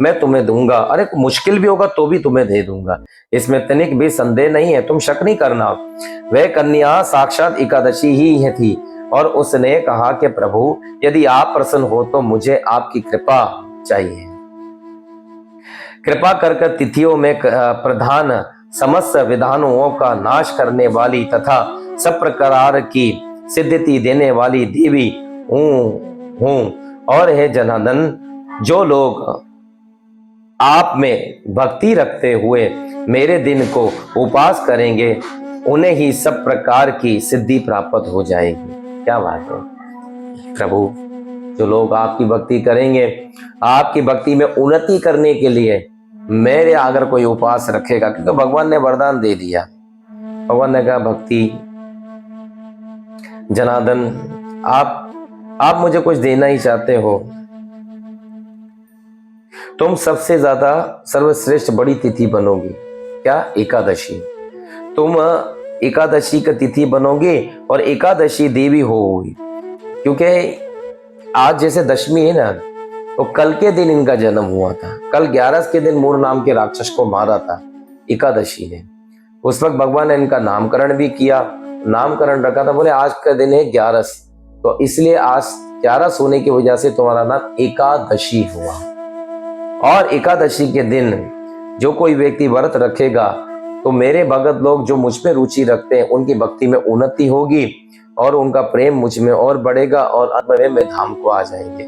मैं तुम्हें दूंगा। अरे मुश्किल भी होगा तो भी तुम्हें दे दूंगा, इसमें तनिक भी संदेह नहीं है, तुम शक नहीं करना। वह कन्या साक्षात एकादशी ही थी और उसने कहा कि प्रभु यदि आप प्रसन्न हो तो मुझे आपकी कृपा चाहिए। कृपा कर तिथियों में प्रधान समस्त विधानों का नाश करने वाली तथा सब प्रकार की सिद्धि देने वाली देवी हूँ। और हे जनार्दन, जो लोग आप में भक्ति रखते हुए मेरे दिन को उपास करेंगे उन्हें ही सब प्रकार की सिद्धि प्राप्त हो जाएगी। क्या बात है प्रभु, जो लोग आपकी भक्ति करेंगे, आपकी भक्ति में उन्नति करने के लिए मेरे अगर कोई उपास रखेगा, क्योंकि भगवान ने वरदान दे दिया। भगवान ने कहा भक्ति, जनार्दन आप मुझे कुछ देना ही चाहते हो, तुम सबसे ज्यादा सर्वश्रेष्ठ बड़ी तिथि बनोगी। क्या? एकादशी। तुम एकादशी का तिथि बनोगे और एकादशी देवी होगी, क्योंकि आज जैसे दशमी है ना, तो कल के दिन इनका जन्म हुआ था। कल 11 के दिन मूर नाम के राक्षस को मारा था एकादशी ने। उस वक्त भगवान ने इनका नामकरण भी किया, नामकरण रखा था, बोले आज का दिन है 11, तो इसलिए आज 11 होने की वजह से तुम्हारा नाम एकादशी हुआ। और एकादशी के दिन जो कोई व्यक्ति व्रत रखेगा तो मेरे भगत लोग जो मुझ में रुचि रखते हैं उनकी भक्ति में उन्नति होगी और उनका प्रेम मुझ में और बढ़ेगा और अंत में धाम को आ जाएंगे।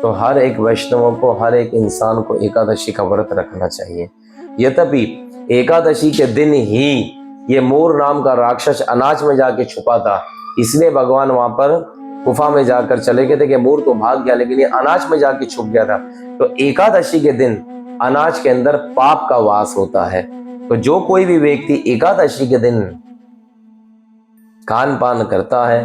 तो हर एक वैष्णवों को, हर एक इंसान को एकादशी का व्रत रखना चाहिए। यद्यपि एकादशी के दिन ही ये मोर नाम का राक्षस अनाज में जाके छुपा था, इसलिए भगवान वहां पर गुफा में जाकर चले गए थे कि मोर तो भाग गया, लेकिन ये अनाज में जाके छुप गया था। तो एकादशी के दिन अनाज के अंदर पाप का वास होता है। तो जो कोई भी व्यक्ति एकादशी के दिन खान पान करता है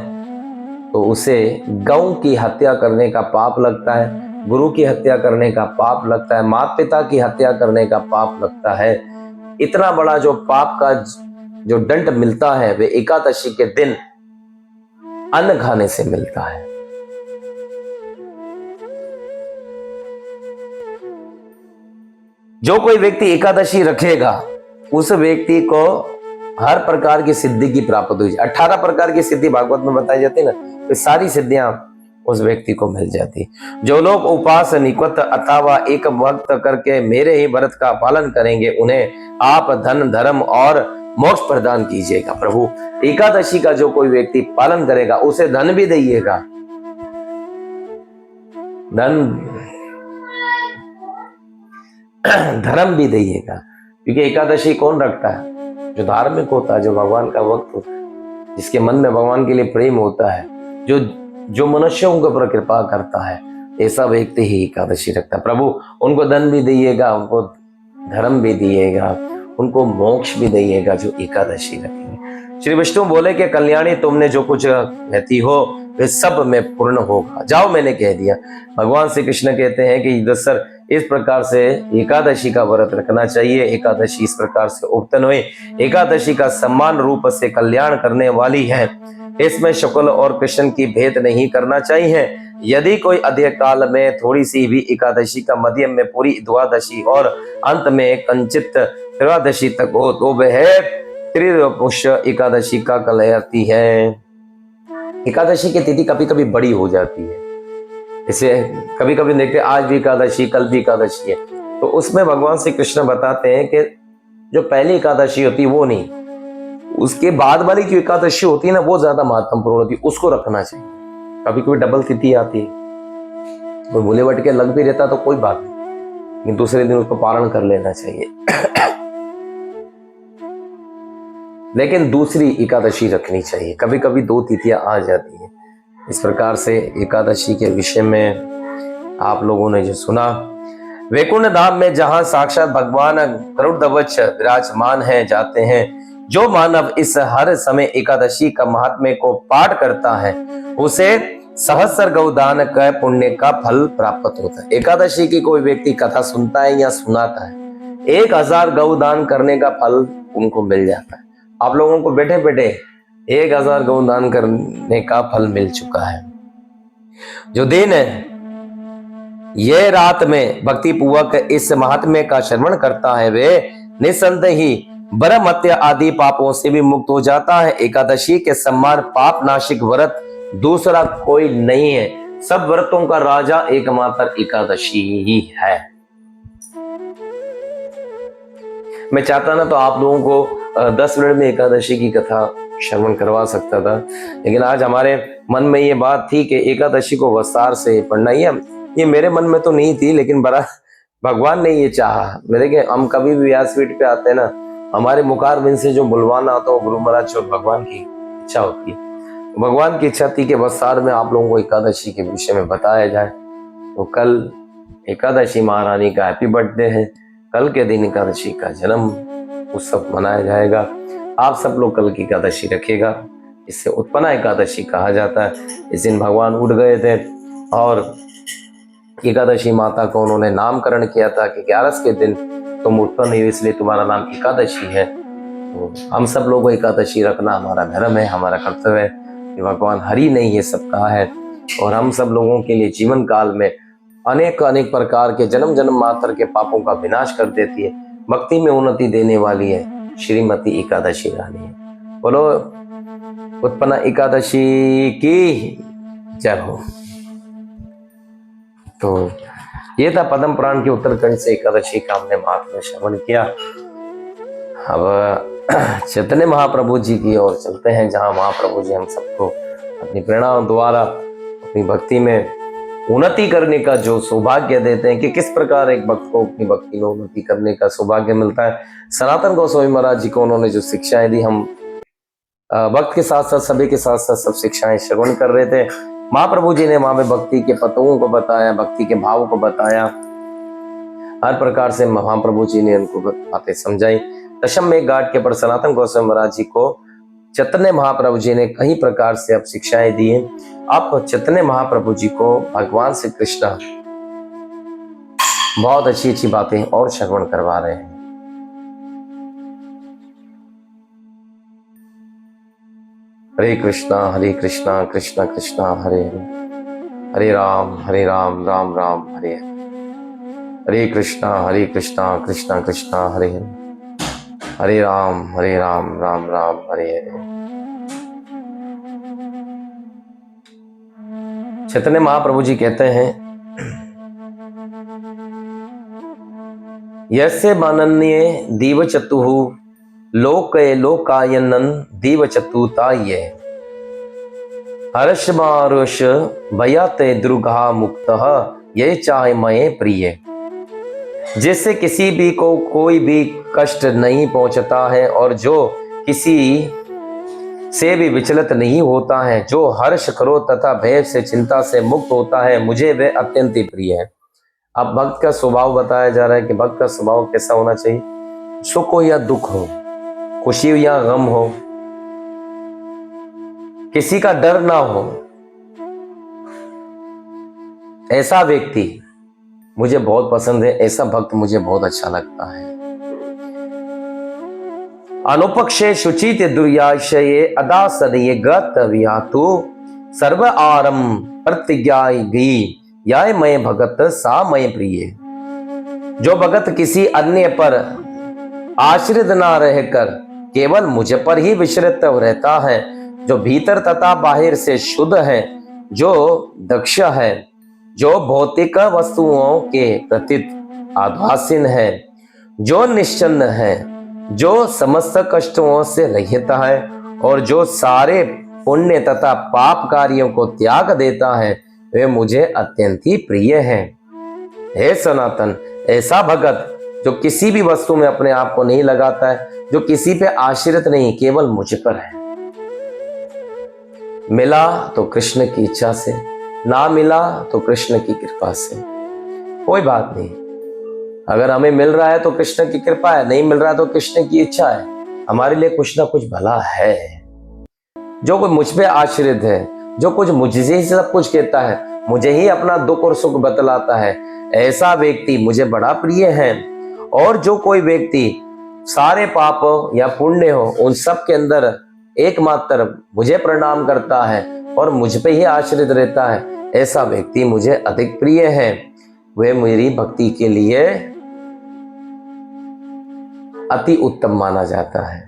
तो उसे गौ की हत्या करने का पाप लगता है, गुरु की हत्या करने का पाप लगता है, माता पिता की हत्या करने का पाप लगता है। इतना बड़ा जो पाप का जो दंड मिलता है वे एकादशी के दिन अन्न खाने से मिलता है। जो कोई व्यक्ति एकादशी रखेगा उस व्यक्ति को हर प्रकार की सिद्धि की प्राप्त हुई। 18 प्रकार की सिद्धि भागवत में बताई जाती है ना, तो सारी सिद्धियां उस व्यक्ति को मिल जाती। जो लोग उपास निकट अथवा एक वक्त करके मेरे ही व्रत का पालन करेंगे उन्हें आप धन धर्म और मोक्ष प्रदान कीजिएगा। प्रभु, एकादशी का जो कोई व्यक्ति पालन करेगा उसे धन भी दीजिएगा, धर्म भी दीजिएगा, क्योंकि एकादशी कौन रखता है? जो धार्मिक होता है, जो भगवान का भक्त होता है, जिसके मन में भगवान के लिए प्रेम होता है, जो मनुष्यों के ऊपर कृपा करता है, ऐसा व्यक्ति ही एकादशी रखता है। प्रभु, उनको धन भी दीजिएगा, उनको धर्म भी दिएगा, उनको मोक्ष भी दीजिएगा जो एकादशी रखेंगे। श्री विष्णु बोले कि कल्याणी, तुमने जो कुछ कहती हो वे सब में पूर्ण होगा। जाओ, मैंने कह दिया। भगवान श्री कृष्ण कहते हैं कि दशर इस प्रकार से एकादशी का व्रत रखना चाहिए। एकादशी इस प्रकार से उत्पन्न हुई। एकादशी का समान रूप से कल्याण करने वाली है। इसमें शुक्ल और कृष्ण की भेद नहीं करना चाहिए। यदि कोई अधिक काल में थोड़ी सी भी एकादशी का मध्यम में पूरी द्वादशी और अंत में कंचित त्रयोदशी तक हो तो वह त्रिपुष्य एकादशी का कहलाती है। एकादशी की तिथि कभी कभी बड़ी हो जाती है, इसे कभी कभी देखते आज भी एकादशी, कल भी एकादशी है, तो उसमें भगवान श्री कृष्ण बताते हैं कि जो पहली एकादशी होती है वो नहीं, उसके बाद वाली जो एकादशी होती है ना वो ज्यादा महत्वपूर्ण होती है, उसको रखना चाहिए। कभी कभी डबल तिथि आती है, कोई भूले भट के लग भी रहता तो कोई बात नहीं, लेकिन दूसरे दिन उसको पारण कर लेना चाहिए। लेकिन दूसरी एकादशी रखनी चाहिए। कभी कभी 2 तिथियां आ जाती हैं। इस प्रकार से एकादशी के विषय में आप लोगों ने जो सुना, वैकुंठ धाम में जहां साक्षात भगवान गरुड़ध्वज विराजमान है जाते हैं, जो मानव इस हर समय एकादशी का महात्म्य को पाठ करता है उसे सहस्र गौदान का पुण्य का फल प्राप्त होता है। एकादशी की कोई व्यक्ति कथा सुनता है या सुनाता है, 1000 गौदान करने का फल उनको मिल जाता है। आप लोगों को बैठे बैठे 1000 गौदान करने का फल मिल चुका है। जो दिन ये रात में भक्ति पूर्वक इस महात्म्य का श्रवण करता है वे निसंदेह ही ब्रह्म हत्या आदि पापों से भी मुक्त हो जाता है। एकादशी के समान पाप नाशिक व्रत दूसरा कोई नहीं है। सब व्रतों का राजा एकमात्र एकादशी ही है। मैं चाहता ना तो आप लोगों को 10 मिनट में एकादशी की कथा श्रवण करवा सकता था, लेकिन आज हमारे मन में ये बात थी कि एकादशी को विस्तार से पढ़ना ही ये मेरे मन में तो नहीं थी, लेकिन बड़ा भगवान ने ये चाहा। मेरे के हम कभी भी व्यासपीठ पे आते हैं ना, हमारे मुखार बिन से जो बुलवाना आता है वो गुरु महाराज और भगवान की इच्छा होती है। भगवान की इच्छा थी कि विस्तार में आप लोगों को एकादशी के विषय में बताया जाए। तो कल एकादशी महारानी का हैप्पी बर्थडे है। कल के दिन एकादशी का जन्म उत्सव मनाया जाएगा। आप सब लोग कल की एकादशी रखेगा, इससे उत्पन्ना एकादशी कहा जाता है। इस दिन भगवान उठ गए थे और एकादशी माता को उन्होंने नामकरण किया था कि 11 के दिन तुम उत्पन्न हुई, इसलिए तुम्हारा नाम एकादशी है। तो हम सब लोगों को एकादशी रखना हमारा धर्म है, हमारा कर्तव्य है कि भगवान हरि ने ये सब कहा है। और हम सब लोगों के लिए जीवन काल में अनेक अनेक प्रकार के जन्म जन्म मात्र के पापों का विनाश कर देती है, भक्ति में उन्नति देने वाली है श्रीमती एकादशी रानी है। बोलो उत्पन्ना एकादशी की जय हो। तो ये था पद्म पुराण के उत्तरखंड से एकादशी का हमने महात्म्य श्रवण किया। अब चैतन्य महाप्रभु जी की ओर चलते हैं, जहां महाप्रभु जी हम सबको अपनी प्रेरणा द्वारा अपनी भक्ति में उन्नति करने का जो सौभाग्य देते हैं कि किस प्रकार एक भक्त को अपनी भक्ति में उन्नति करने का सौभाग्य मिलता है। सनातन गोस्वामी महाराज जी को उन्होंने जो शिक्षाएं दी, हम भक्त के साथ साथ सभी के साथ साथ सब शिक्षाएं श्रवण कर रहे थे। महाप्रभु जी ने वहां पे भक्ति के पतों को बताया, भक्ति के भाव को बताया, हर प्रकार से महाप्रभु जी ने उनको बातें समझाई। दशम में घाट के पर सनातन गोस्वामी महाराज जी को चैतन्य महाप्रभु जी ने कई प्रकार से अब शिक्षाएं दी हैं। आप चैतन्य महाप्रभु जी को भगवान श्री कृष्ण बहुत अच्छी अच्छी बातें और श्रवण करवा रहे हैं। हरे कृष्णा कृष्ण कृष्णा हरे हरे, हरे राम राम राम हरे हरे, हरे कृष्णा कृष्ण कृष्णा हरे हरे, हरे राम राम राम हरे हरे। चैतन्य महाप्रभु जी कहते हैं, यस्य मानन्ये दीव चतुः लोके लोकायनन दीव चतुताये, हर्ष मारुष भयाते दुर्गा मुक्तः ये चाहे मये प्रिय। जिससे किसी भी को कोई भी कष्ट नहीं पहुंचता है और जो किसी से भी विचलित नहीं होता है, जो हर्ष क्रोध तथा भय से चिंता से मुक्त होता है, मुझे वे अत्यंत ही प्रिय है। अब भक्त का स्वभाव बताया जा रहा है कि भक्त का स्वभाव कैसा होना चाहिए। सुख हो या दुख हो, खुशी या गम हो, किसी का डर ना हो, ऐसा व्यक्ति मुझे बहुत पसंद है, ऐसा भक्त मुझे बहुत अच्छा लगता है। अनुपक्षे शुचित दुर्याशये अदा सदये गतव्यातु सर्व आरम प्रतिज्ञाय गई याय मय भगत सा मय प्रिय। जो भगत किसी अन्य पर आश्रित ना रहकर केवल मुझ पर ही विश्रित रहता है, जो भीतर तथा बाहर से शुद्ध है, जो दक्ष है, जो भौतिक वस्तुओं के प्रति आधासीन है, जो निश्चल है, जो समस्त कष्टों से रहित है और जो सारे पुण्य तथा पाप कार्यों को त्याग देता है, वे मुझे अत्यंत ही प्रिय है। हे सनातन, ऐसा भगत जो किसी भी वस्तु में अपने आप को नहीं लगाता है, जो किसी पे आश्रित नहीं, केवल मुझ पर है। मिला तो कृष्ण की इच्छा से, ना मिला तो कृष्ण की कृपा से, कोई बात नहीं। अगर हमें मिल रहा है तो कृष्ण की कृपा है, नहीं मिल रहा है तो कृष्ण की इच्छा है। हमारे लिए कुछ ना कुछ भला है। जो कोई मुझ पे आश्रित है, जो कुछ मुझसे ही सब कुछ कहता है, मुझे ही अपना दुख और सुख बतलाता है, ऐसा व्यक्ति मुझे बड़ा प्रिय है। और जो कोई व्यक्ति सारे पाप या पुण्य हो, उन सब के अंदर एकमात्र मुझे प्रणाम करता है और मुझ पे ही आश्रित रहता है, ऐसा व्यक्ति मुझे अधिक प्रिय है। वे मेरी भक्ति के लिए अति उत्तम माना जाता है।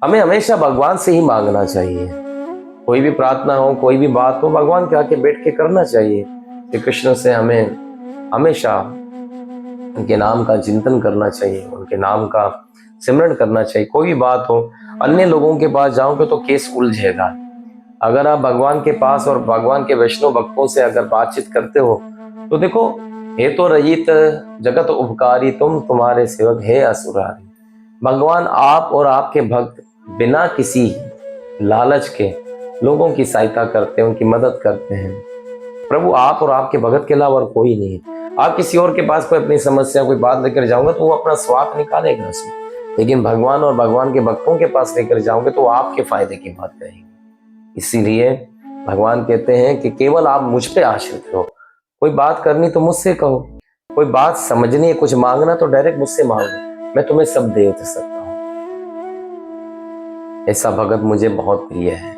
हमें हमेशा भगवान से ही मांगना चाहिए। कोई भी प्रार्थना हो, कोई भी बात हो, भगवान के आके बैठ के करना चाहिए। श्री कृष्ण से हमें हमेशा उनके नाम का चिंतन करना चाहिए, उनके नाम का सिमरन करना चाहिए। कोई भी बात हो, अन्य लोगों के पास जाओगे तो केस उलझेगा। अगर आप भगवान के पास और भगवान के वैष्णव भक्तों से अगर बातचीत करते हो तो देखो, हे तो रहित जगत उपकारी, तुम तुम्हारे सेवक हे असुरारी। भगवान आप और आपके भक्त बिना किसी लालच के लोगों की सहायता करते हैं, उनकी मदद करते हैं। प्रभु आप और आपके भगत के अलावा और कोई नहीं है। आप किसी और के पास कोई अपनी समस्या, कोई बात लेकर जाओगे तो वो अपना स्वार्थ निकालेगा उसमें, लेकिन भगवान और भगवान के भक्तों के पास लेकर जाओगे तो वो आपके फायदे की बात करेंगे। इसीलिए भगवान कहते हैं कि केवल आप मुझ पे आश्रित रहो। कोई बात करनी तो मुझसे कहो, कोई बात समझनी है, कुछ मांगना तो डायरेक्ट मुझसे मांगो, मैं तुम्हें सब दे सकता हूं। ऐसा भगत मुझे बहुत प्रिय है।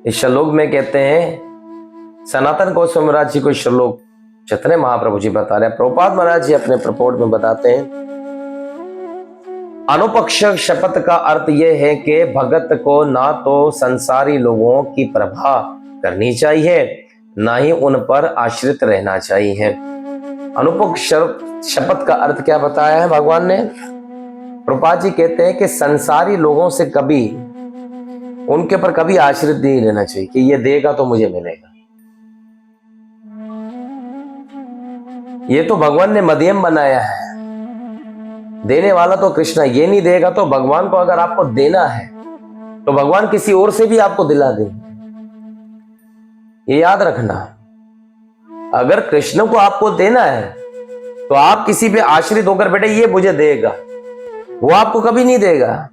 इस श्लोक में कहते हैं, सनातन गोस्वामी महाराज जी को श्लोक चैतन्य महाप्रभु जी बता रहे हैं। प्रभुपाद महाराज जी अपने प्रपोट में बताते हैं, अनुपक्ष शपथ का अर्थ यह है कि भगत को ना तो संसारी लोगों की प्रभा करनी चाहिए, ना ही उन पर आश्रित रहना चाहिए। अनुपक्ष शपथ का अर्थ क्या बताया है भगवान ने? प्रभुपाद जी कहते हैं कि संसारी लोगों से कभी, उनके पर कभी आश्रित नहीं रहना चाहिए कि ये देगा तो मुझे मिलेगा। ये तो भगवान ने मध्यम बनाया है, देने वाला तो कृष्ण, ये नहीं देगा तो भगवान को अगर आपको देना है तो भगवान किसी और से भी आपको दिला देंगे। ये याद रखना, अगर कृष्ण को आपको देना है तो आप किसी पे आश्रित होकर बेटे ये मुझे देगा, वो आपको कभी नहीं देगा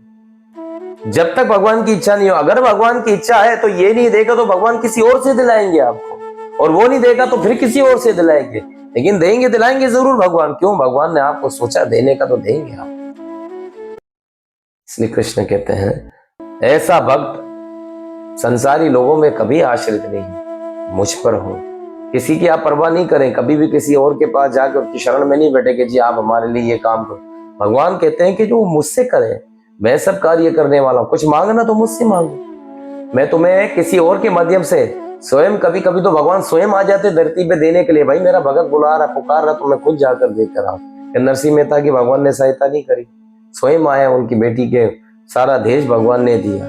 जब तक भगवान की इच्छा नहीं हो। अगर भगवान की इच्छा है तो ये नहीं देगा तो भगवान किसी और से दिलाएंगे आपको, और वो नहीं देगा तो फिर किसी और से दिलाएंगे, लेकिन देंगे दिलाएंगे जरूर भगवान। क्यों? भगवान ने आपको सोचा देने का तो देंगे आप। इसलिए कृष्ण कहते हैं, ऐसा भक्त संसारी लोगों में कभी आश्रित नहीं, मुझ पर हो। किसी की आप परवाह नहीं करें, कभी भी किसी और के पास जाकर उसकी शरण में नहीं बैठे कि जी आप हमारे लिए ये काम करो। भगवान कहते हैं कि जो मुझसे करे, मैं सब कार्य करने वाला हूं, कुछ मांगना तो मुझसे मांगो। मैं तुम्हें किसी और के माध्यम से स्वयं, कभी कभी तो भगवान स्वयं आ जाते धरती पे देने के लिए। भाई मेरा भगत बुला रहा, पुकार रहा, तो मैं खुद जाकर देकर आऊं। नरसिंह मेहता की भगवान ने सहायता नहीं करी, स्वयं आया, उनकी बेटी के सारा देश भगवान ने दिया,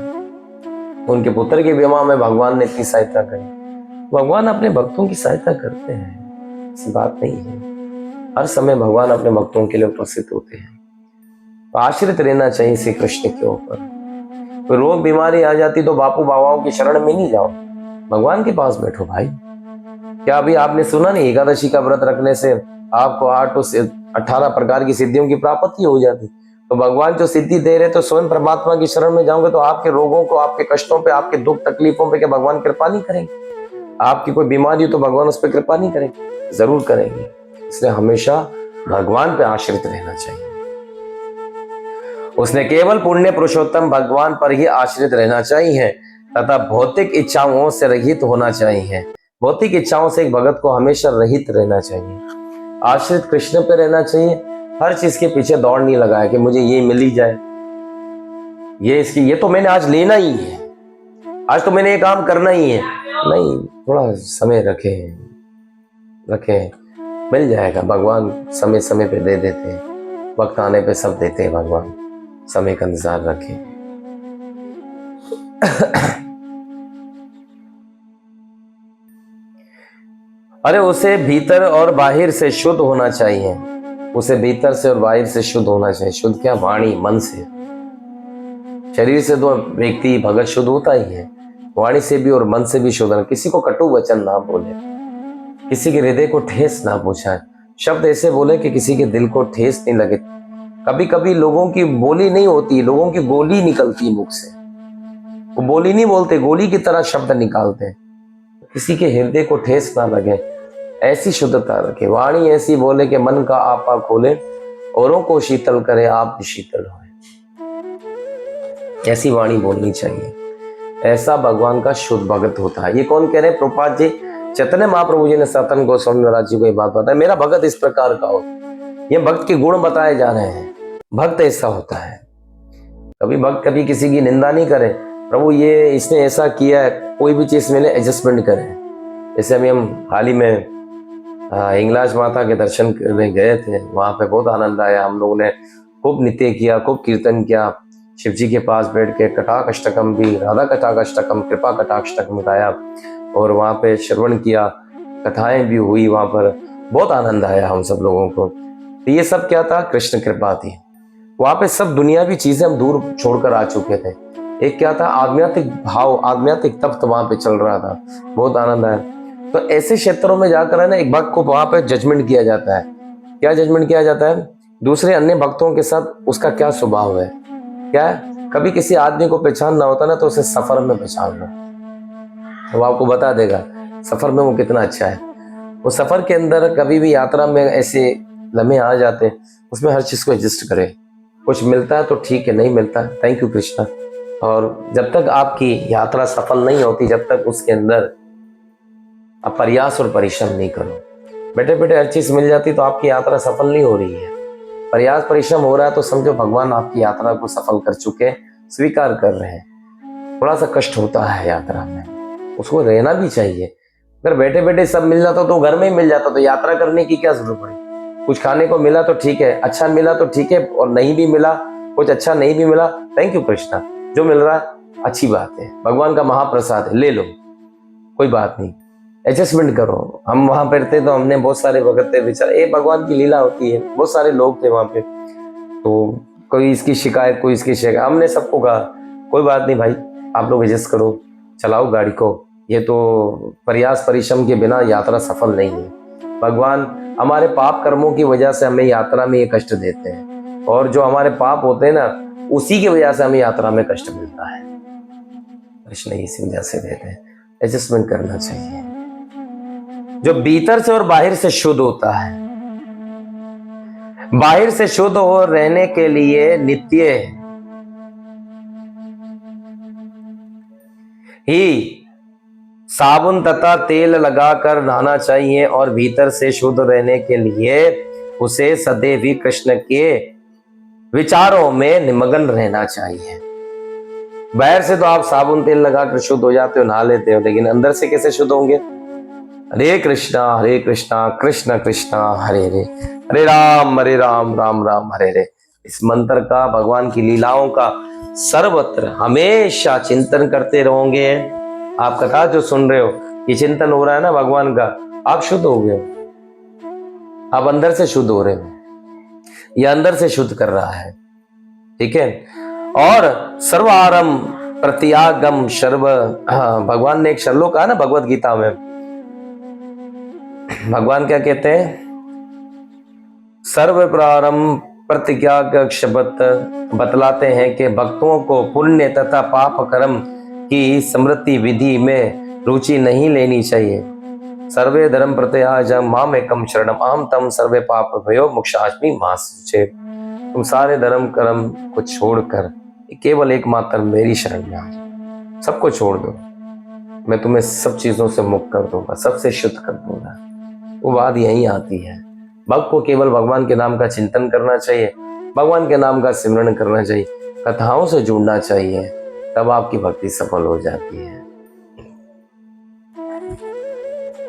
उनके पुत्र के विवाह में भगवान ने इतनी सहायता करी। भगवान अपने भक्तों की सहायता करते हैं, ऐसी बात नहीं है। हर समय भगवान अपने भक्तों के लिए उपस्थित होते हैं। तो आश्रित रहना चाहिए श्री कृष्ण के ऊपर। कोई रोग बीमारी आ जाती तो बापू बाबाओं की शरण में नहीं जाओ, भगवान के पास बैठो भाई। क्या अभी आपने सुना नहीं, एकादशी का व्रत रखने से आपको 8 से 18 प्रकार की सिद्धियों की प्राप्ति हो जाती। तो भगवान जो सिद्धि दे रहे तो स्वयं परमात्मा की शरण में जाओगे तो आपके रोगों को, आपके कष्टों पे, आपके दुख तकलीफों पे क्या भगवान कृपा नहीं करेंगे? आपकी कोई बीमारी हो तो भगवान उस पर कृपा नहीं करेंगे? जरूर करेंगे। इसलिए हमेशा भगवान पे आश्रित रहना चाहिए। उसने केवल पुण्य पुरुषोत्तम भगवान पर ही आश्रित रहना चाहिए तथा भौतिक इच्छाओं से रहित होना चाहिए। भौतिक इच्छाओं से एक भगत को हमेशा रहित रहना चाहिए, आश्रित कृष्ण पे रहना चाहिए। हर चीज के पीछे दौड़ नहीं लगाया कि मुझे ये मिल ही जाए, ये तो मैंने आज लेना ही है, आज तो मैंने ये काम करना ही है। नहीं, थोड़ा समय रखें, मिल जाएगा। भगवान समय समय पे दे देते हैं, वक्त आने पे सब देते हैं भगवान। समय का इंतजार रखें। अरे उसे भीतर और बाहर से शुद्ध होना चाहिए, उसे भीतर से और बाहर से शुद्ध होना चाहिए। शुद्ध क्या? वाणी, मन से। शरीर से तो व्यक्ति भगत शुद्ध होता ही है, वाणी से भी और मन से भी शुद्ध। किसी को कटु वचन ना बोले, किसी के हृदय को ठेस ना पहुंचाए। शब्द ऐसे बोले कि किसी के दिल को ठेस नहीं लगे। कभी कभी लोगों की बोली नहीं होती, लोगों की गोली निकलती है मुख से। वो बोली नहीं बोलते, गोली की तरह शब्द निकालते हैं। किसी के हृदय को ठेस ना लगे, ऐसी शुद्धता रखे। वाणी ऐसी बोले कि मन का आपा खोले, औरों को शीतल करे, आप भी शीतल होए। ऐसी वाणी बोलनी चाहिए। ऐसा भगवान का शुद्ध भगत होता है। ये कौन कह रहे हैं? प्रभुपाद जी, चैतन्य महाप्रभु जी ने सनातन गोस्वामी महाराज जी को ये बात बताया। मेरा भगत इस प्रकार का हो, ये भक्त के गुण बताए जा रहे हैं। भक्त ऐसा होता है। कभी भक्त कभी किसी की निंदा नहीं करे, प्रभु ये इसने ऐसा किया है, कोई भी चीज में एडजस्टमेंट करें। जैसे अभी हम हाल ही में हिंगलाज माता के दर्शन करने गए थे, वहां पे बहुत आनंद आया। हम लोगों ने खूब नित्य किया, खूब कीर्तन किया, शिव जी के पास बैठ के कटाक्षटकम भी, राधा कटाक्षटकम, कृपा कटाक्षटकम गाया और वहाँ पे श्रवण किया, कथाएं भी हुई, वहाँ पर बहुत आनंद आया हम सब लोगों को। तो ये सब क्या था? कृष्ण कृपा थी। वहाँ पे सब दुनियावी चीजें हम दूर छोड़कर आ चुके थे। एक क्या था? आध्यात्मिक भाव, आध्यात्मिक तत्व वहाँ पे चल रहा था, बहुत आनंद आया। तो ऐसे क्षेत्रों में जाकर है ना, एक भक्त को वहाँ पे जजमेंट किया जाता है। क्या जजमेंट किया जाता है? दूसरे अन्य भक्तों के साथ उसका क्या स्वभाव है, क्या है? कभी किसी आदमी को पहचानना होता ना, तो उसे सफर में पहचान लो, वो आपको बता देगा सफर में वो कितना अच्छा है। वो सफर के अंदर कभी भी यात्रा में ऐसे लम्हे आ जाते हैं, उसमें हर चीज को एडजस्ट करे। कुछ मिलता है तो ठीक है, नहीं मिलता थैंक यू कृष्णा। और जब तक आपकी यात्रा सफल नहीं होती, जब तक उसके अंदर आप प्रयास और परिश्रम नहीं करो, बैठे बैठे हर चीज मिल जाती तो आपकी यात्रा सफल नहीं हो रही है। प्रयास परिश्रम हो रहा है तो समझो भगवान आपकी यात्रा को सफल कर चुके, स्वीकार कर रहे हैं। थोड़ा सा कष्ट होता है यात्रा में, उसको रहना भी चाहिए। अगर बैठे बैठे सब मिल जाता तो घर में ही मिल जाता तो यात्रा करने की क्या जरूरत पड़ी? कुछ खाने को मिला तो ठीक है, अच्छा मिला तो ठीक है, और नहीं भी मिला, कुछ अच्छा नहीं भी मिला, थैंक यू कृष्णा, जो मिल रहा है अच्छी बात है, भगवान का महाप्रसाद है, ले लो, कोई बात नहीं, एडजस्टमेंट करो। हम वहां पर थे तो हमने बहुत सारे वक्त विचार, ये भगवान की लीला होती है। बहुत सारे लोग थे वहां पे, तो कोई इसकी शिकायत, कोई इसकी शिकायत, हमने सबको कहा कोई बात नहीं भाई, आप लोग एडजस्ट करो, चलाओ गाड़ी को, ये तो प्रयास परिश्रम के बिना यात्रा सफल नहीं है। भगवान हमारे पाप कर्मों की वजह से हमें यात्रा में ये कष्ट देते हैं, और जो हमारे पाप होते हैं ना, उसी की वजह से हमें यात्रा में कष्ट मिलता है। कृष्ण इसी वजह से देते हैं, एडजस्टमेंट करना चाहिए। जो भीतर से और बाहर से शुद्ध होता है, बाहर से शुद्ध हो रहने के लिए नित्य ही साबुन तथा तेल लगाकर नहाना चाहिए, और भीतर से शुद्ध रहने के लिए उसे सदैव ही कृष्ण के विचारों में निमग्न रहना चाहिए। बाहर से तो आप साबुन तेल लगाकर शुद्ध हो जाते हो, नहा लेते हो, लेकिन अंदर से कैसे शुद्ध होंगे? हरे कृष्णा कृष्ण कृष्णा हरे हरे, हरे राम राम राम हरे हरे। इस मंत्र का, भगवान की लीलाओं का सर्वत्र हमेशा चिंतन करते रहोगे। आप कथा जो सुन रहे हो, ये चिंतन हो रहा है ना भगवान का, आप शुद्ध हो गए, आप अंदर से शुद्ध हो रहे हो, ये अंदर से शुद्ध कर रहा है, ठीक है। और सर्वारम प्रत्यागम सर्व, भगवान ने एक श्लोक कहा ना भगवत गीता में, भगवान क्या कहते हैं? सर्व प्रारंभ प्रतिज्ञा शब्द बतलाते हैं कि भक्तों को पुण्य तथा पाप कर्म की स्मृति विधि में रुचि नहीं लेनी चाहिए। सर्वे धर्म प्रत्याजम माम एकम शरणम अहम तम सर्वे पाप भयो मोक्षास्मि मा शुचे। तुम सारे धर्म कर्म को छोड़कर केवल एकमात्र मेरी शरण में आ जाओ, सबको छोड़ दो, मैं तुम्हें सब चीजों से मुक्त कर दूंगा, सबसे शुद्ध कर दूंगा। वो बात यही आती है, भक्त को केवल भगवान के नाम का चिंतन करना चाहिए, भगवान के नाम का सिमरन करना चाहिए, कथाओं से जुड़ना चाहिए, तब आपकी भक्ति सफल हो जाती है।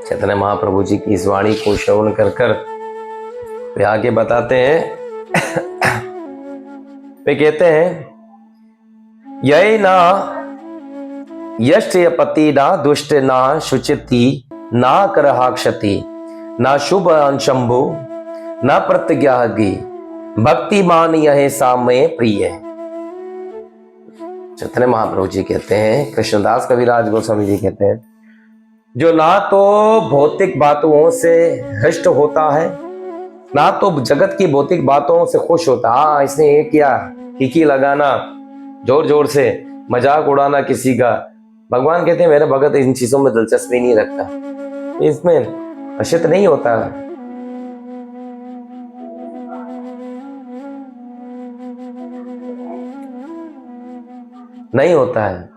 चैतन्य महाप्रभु जी की इस वाणी को श्रवण कर कर वे आगे बताते हैं, वे कहते हैं, यही ना यष्ट पति ना दुष्ट ना शुचिति ना करहा क्षति ना शुभ अंशंभु ना प्रतिज्ञागी भक्तिमान यह सामय प्रिय। चैतन्य महाप्रभु जी कहते हैं, कृष्णदास कविराज गोस्वामी जी कहते हैं, जो ना तो भौतिक बातों से हृष्ट होता है, ना तो जगत की भौतिक बातों से खुश होता। हाँ, इसने ये किया, कीकी लगाना, जोर जोर से मजाक उड़ाना किसी का, भगवान कहते हैं मेरा भगत इन चीजों में दिलचस्पी नहीं रखता, इसमें हर्षित नहीं होता। नहीं होता है,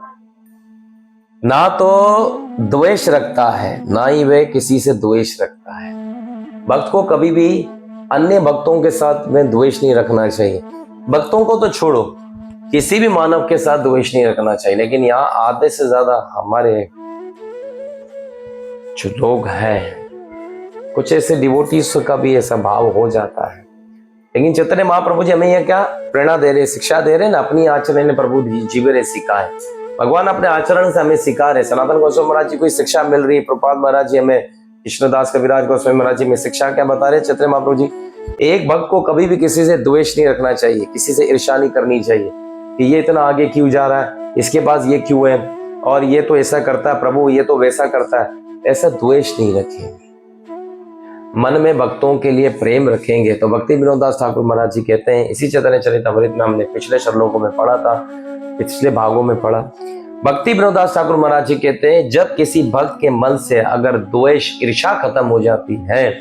ना तो द्वेष रखता है, ना ही वह किसी से द्वेष रखता है। भक्त को कभी भी अन्य भक्तों के साथ में द्वेष नहीं रखना चाहिए। भक्तों को तो छोड़ो, किसी भी मानव के साथ द्वेष नहीं रखना चाहिए, लेकिन यहाँ आधे से ज्यादा हमारे जो लोग हैं, कुछ ऐसे डिवोटीज का भी ऐसा भाव हो जाता है, लेकिन चैतन्य महाप्रभु जी हमें यह क्या प्रेरणा दे रहे, शिक्षा दे रहे ना, अपनी आचरण ने प्रभु जीवे रे सिखा है। भगवान अपने आचरण से हमें सिखा रहे। सनातन गोस्वामी महाराज जी को शिक्षा मिल रही है, प्रभुपाद महाराज जी हमें, कृष्णदास कविराज गोस्वामी महाराज जी में शिक्षा क्या बता रहे चैतन्य महाप्रभु जी? एक भक्त को कभी भी किसी से द्वेष नहीं रखना चाहिए, किसी से ईर्ष्या नहीं करनी चाहिए कि ये इतना आगे क्यों जा रहा है, इसके पास ये क्यों है, और ये तो ऐसा करता है प्रभु, ये तो वैसा करता है। ऐसा द्वेष नहीं रखेंगे, मन में भक्तों के लिए प्रेम रखेंगे। तो भक्ति विनोद दास ठाकुर महाराज जी कहते हैं, इसी चैतन्य चरितामृत में हमने पिछले श्लोकों में पढ़ा था, पिछले भागों में पढ़ा, भक्ति विनोद दास ठाकुर महाराज जी कहते हैं, जब किसी भक्त के मन से अगर द्वेष ईर्ष्या खत्म हो जाती है,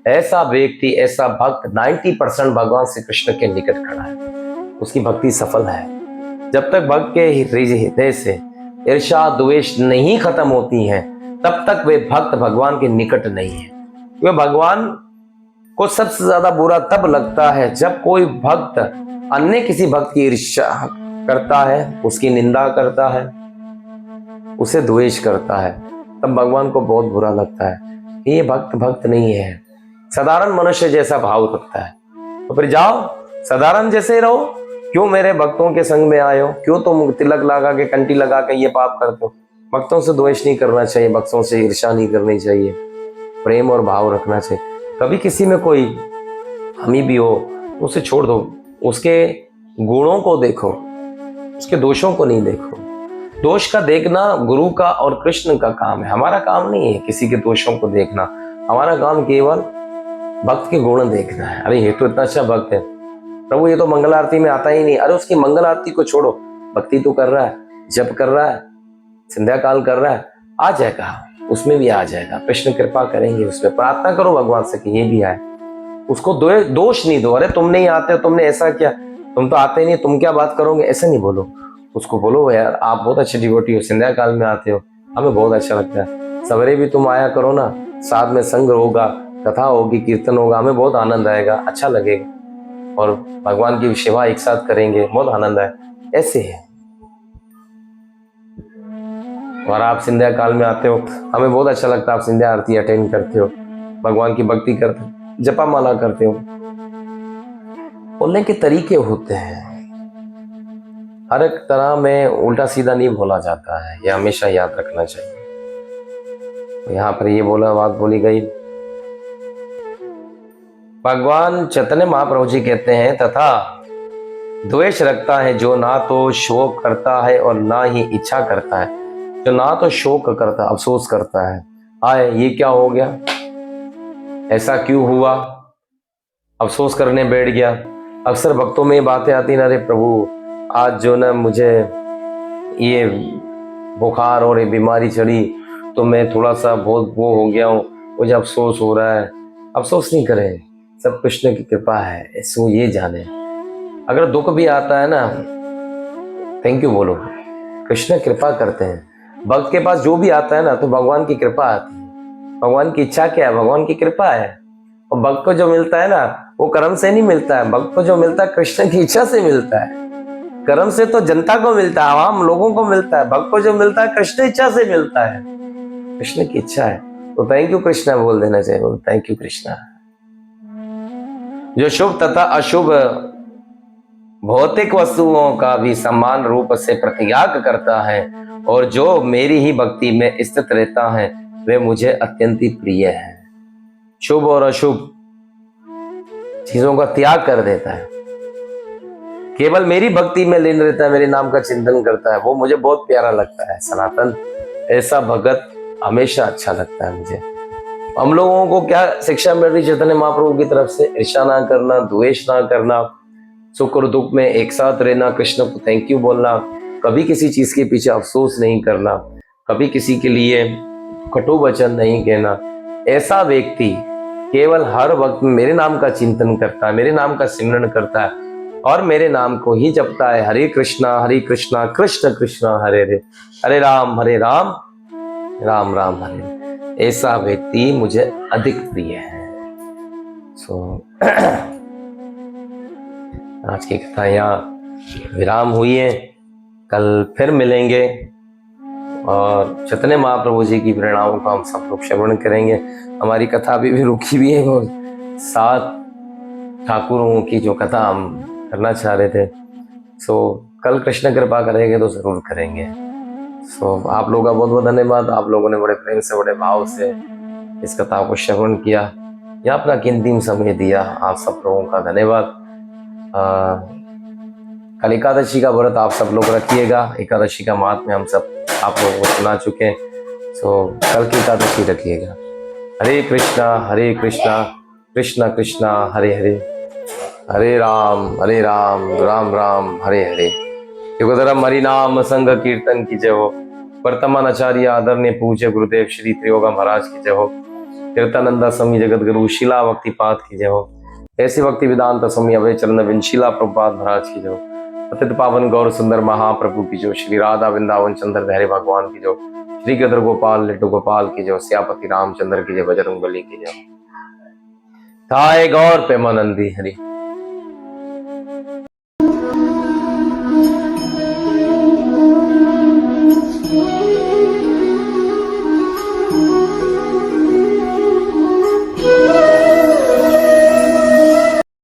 ऐसा व्यक्ति, ऐसा भक्त 90% भगवान श्री कृष्ण के निकट खड़ा है, उसकी भक्ति सफल है। जब तक भक्त के हृदय से ईर्ष्या द्वेष नहीं खत्म होती है, तब तक वे भक्त भगवान के निकट नहीं है। वे भगवान को सबसे ज्यादा बुरा तब लगता है जब कोई भक्त अन्य किसी भक्त की ईर्ष्या करता है, उसकी निंदा करता है, उसे द्वेष करता है, तब भगवान को बहुत बुरा लगता है कि ये भक्त भक्त नहीं है, साधारण मनुष्य जैसा भाव रखता है। तो फिर जाओ साधारण जैसे रहो, क्यों मेरे भक्तों के संग में आए हो, क्यों तुम तिलक लगा के कंठी लगा के ये पाप करते हो? भक्तों से द्वेष नहीं करना चाहिए, भक्तों से ईर्ष्या नहीं करनी चाहिए, प्रेम और भाव रखना चाहिए। कभी किसी में कोई कमी भी हो तो उसे छोड़ दो, उसके गुणों को देखो, उसके दोषों को नहीं देखो। दोष का देखना गुरु का और कृष्ण का काम है, हमारा काम नहीं है किसी के दोषों को देखना। हमारा काम केवल भक्त के गुण देखना है। अरे ये तो इतना अच्छा भक्त है प्रभु, ये तो मंगल आरती में आता ही नहीं। अरे उसकी मंगल आरती को छोड़ो, भक्ति तो कर रहा है, जप कर रहा है, संध्या काल कर रहा है, आ जाएगा, उसमें भी आ जाएगा। कृष्ण कृपा करेंगे, उसमें प्रार्थना करो भगवान से कि ये भी आए। उसको दोष नहीं दो, अरे तुम नहीं आते, तुमने ऐसा किया, तुम तो आते नहीं, तुम क्या बात करोगे, ऐसा नहीं बोलो। उसको बोलो यार आप बहुत अच्छे डिवोटी हो, संध्या काल में आते हो, हमें बहुत अच्छा लगता है, सवेरे भी तुम आया करो ना, साथ में संग होगा, कथा होगी, कीर्तन होगा, हमें बहुत आनंद आएगा, अच्छा लगेगा, और भगवान की सेवा एक साथ करेंगे, बहुत आनंद आएगा। ऐसे है। और आप संध्या काल में आते हो, हमें बहुत अच्छा लगता है, आप संध्या आरती अटेंड करते हो, भगवान की भक्ति करते हो, जपा माला करते हो। बोलने के तरीके होते हैं, हर एक तरह में उल्टा सीधा नहीं बोला जाता है, यह हमेशा याद रखना चाहिए। तो यहाँ पर ये बात बोली गई। भगवान चैतन्य महाप्रभु जी कहते हैं, तथा द्वेष रखता है जो ना तो शोक करता है और ना ही इच्छा करता है। जो ना तो शोक करता, अफसोस करता है, आए ये क्या हो गया, ऐसा क्यों हुआ, अफसोस करने बैठ गया। अक्सर भक्तों में ये बातें आती ना, अरे प्रभु आज जो ना मुझे ये बुखार और ये बीमारी चढ़ी, तो मैं थोड़ा सा बहुत वो हो गया हूँ, मुझे अफसोस हो रहा है। अफसोस नहीं करें, सब कृष्ण की कृपा है, इसको ये जाने। अगर दुख भी आता है ना, थैंक यू बोलो, कृष्ण कृपा करते हैं। भक्त के पास जो भी आता है ना, तो भगवान की कृपा आती है। भगवान की इच्छा क्या है, भगवान की कृपा है। और भक्त को जो मिलता है ना, वो कर्म से नहीं मिलता है, भक्त को जो मिलता है कृष्ण की इच्छा से मिलता है। कर्म से तो जनता को मिलता है, आम लोगों को मिलता है, भक्त को जो मिलता है कृष्ण इच्छा से मिलता है, कृष्ण की इच्छा है। तो थैंक यू कृष्णा बोल देना चाहिए, बोल थैंक यू कृष्णा। जो शुभ तथा अशुभ भौतिक वस्तुओं का भी समान रूप से परित्याग करता है और जो मेरी ही भक्ति में स्थित रहता है, वे मुझे अत्यंत प्रिय है। शुभ और अशुभ चीजों का त्याग कर देता है, केवल मेरी भक्ति में लीन रहता है, मेरे नाम का चिंतन करता है, वो मुझे बहुत प्यारा लगता है। सनातन ऐसा भगत हमेशा अच्छा लगता है मुझे। हम लोगों को क्या शिक्षा मिल रही चैतन्य महाप्रभु की तरफ से, ईर्ष्या ना करना, द्वेष ना करना, सुख और दुख में एक साथ रहना, कृष्ण को थैंक यू बोलना, कभी किसी चीज के पीछे अफसोस नहीं करना, कभी किसी के लिए कटु वचन नहीं कहना। ऐसा व्यक्ति केवल हर वक्त मेरे नाम का चिंतन करता है, मेरे नाम का सिमरन करता है और मेरे नाम को ही जपता है। हरे कृष्णा कृष्ण कृष्णा हरे हरे, हरे राम राम राम हरे। ऐसा व्यक्ति मुझे अधिक प्रिय है। आज की कथा यहाँ विराम हुई है, कल फिर मिलेंगे और चैतन्य महाप्रभु जी की प्रेरणाओं का हम सब लोग श्रवण करेंगे। हमारी कथा अभी भी रुकी हुई है, 7 ठाकुरों की जो कथा हम करना चाह रहे थे, सो कल कृष्ण कृपा करेंगे तो जरूर करेंगे। सो आप लोगों का बहुत बहुत धन्यवाद। आप लोगों ने बड़े प्रेम से, बड़े भाव से इस कथा को श्रवण किया या अपना कीमती समय दिया। आप सब लोगों का धन्यवाद। कल एकादशी का व्रत आप सब लोग रखिएगा। एकादशी का महात्म्य हम सब आप लोगों को सुना चुके हैं, सो कल की एकादशी रखिएगा। हरे कृष्णा कृष्ण कृष्णा हरे हरे, हरे राम राम राम हरे हरे। युगधर्म हरिनाम संग कीर्तन की जय हो। वर्तमान आचार्य आदरणीय पूज्य गुरुदेव श्री त्रियोगा महाराज की जय हो। कीर्तनंदा स्वामी जगत गुरु शिला भक्तिपाद की जय हो। ऐसी भक्ति वेदांत स्वामी अभय चरण विंशिला प्रभुपाद महाराज की जय हो। पतित पावन गौर सुंदर महाप्रभु की जो, श्री राधा वृंदावन चंद्र बिहारी भगवान की जो, श्री गदर गोपाल लड्डू गोपाल की जो, श्यापति रामचंद्र की जय, बजरंग बली की जय। थाए गौर प्रेमानंदी हरि।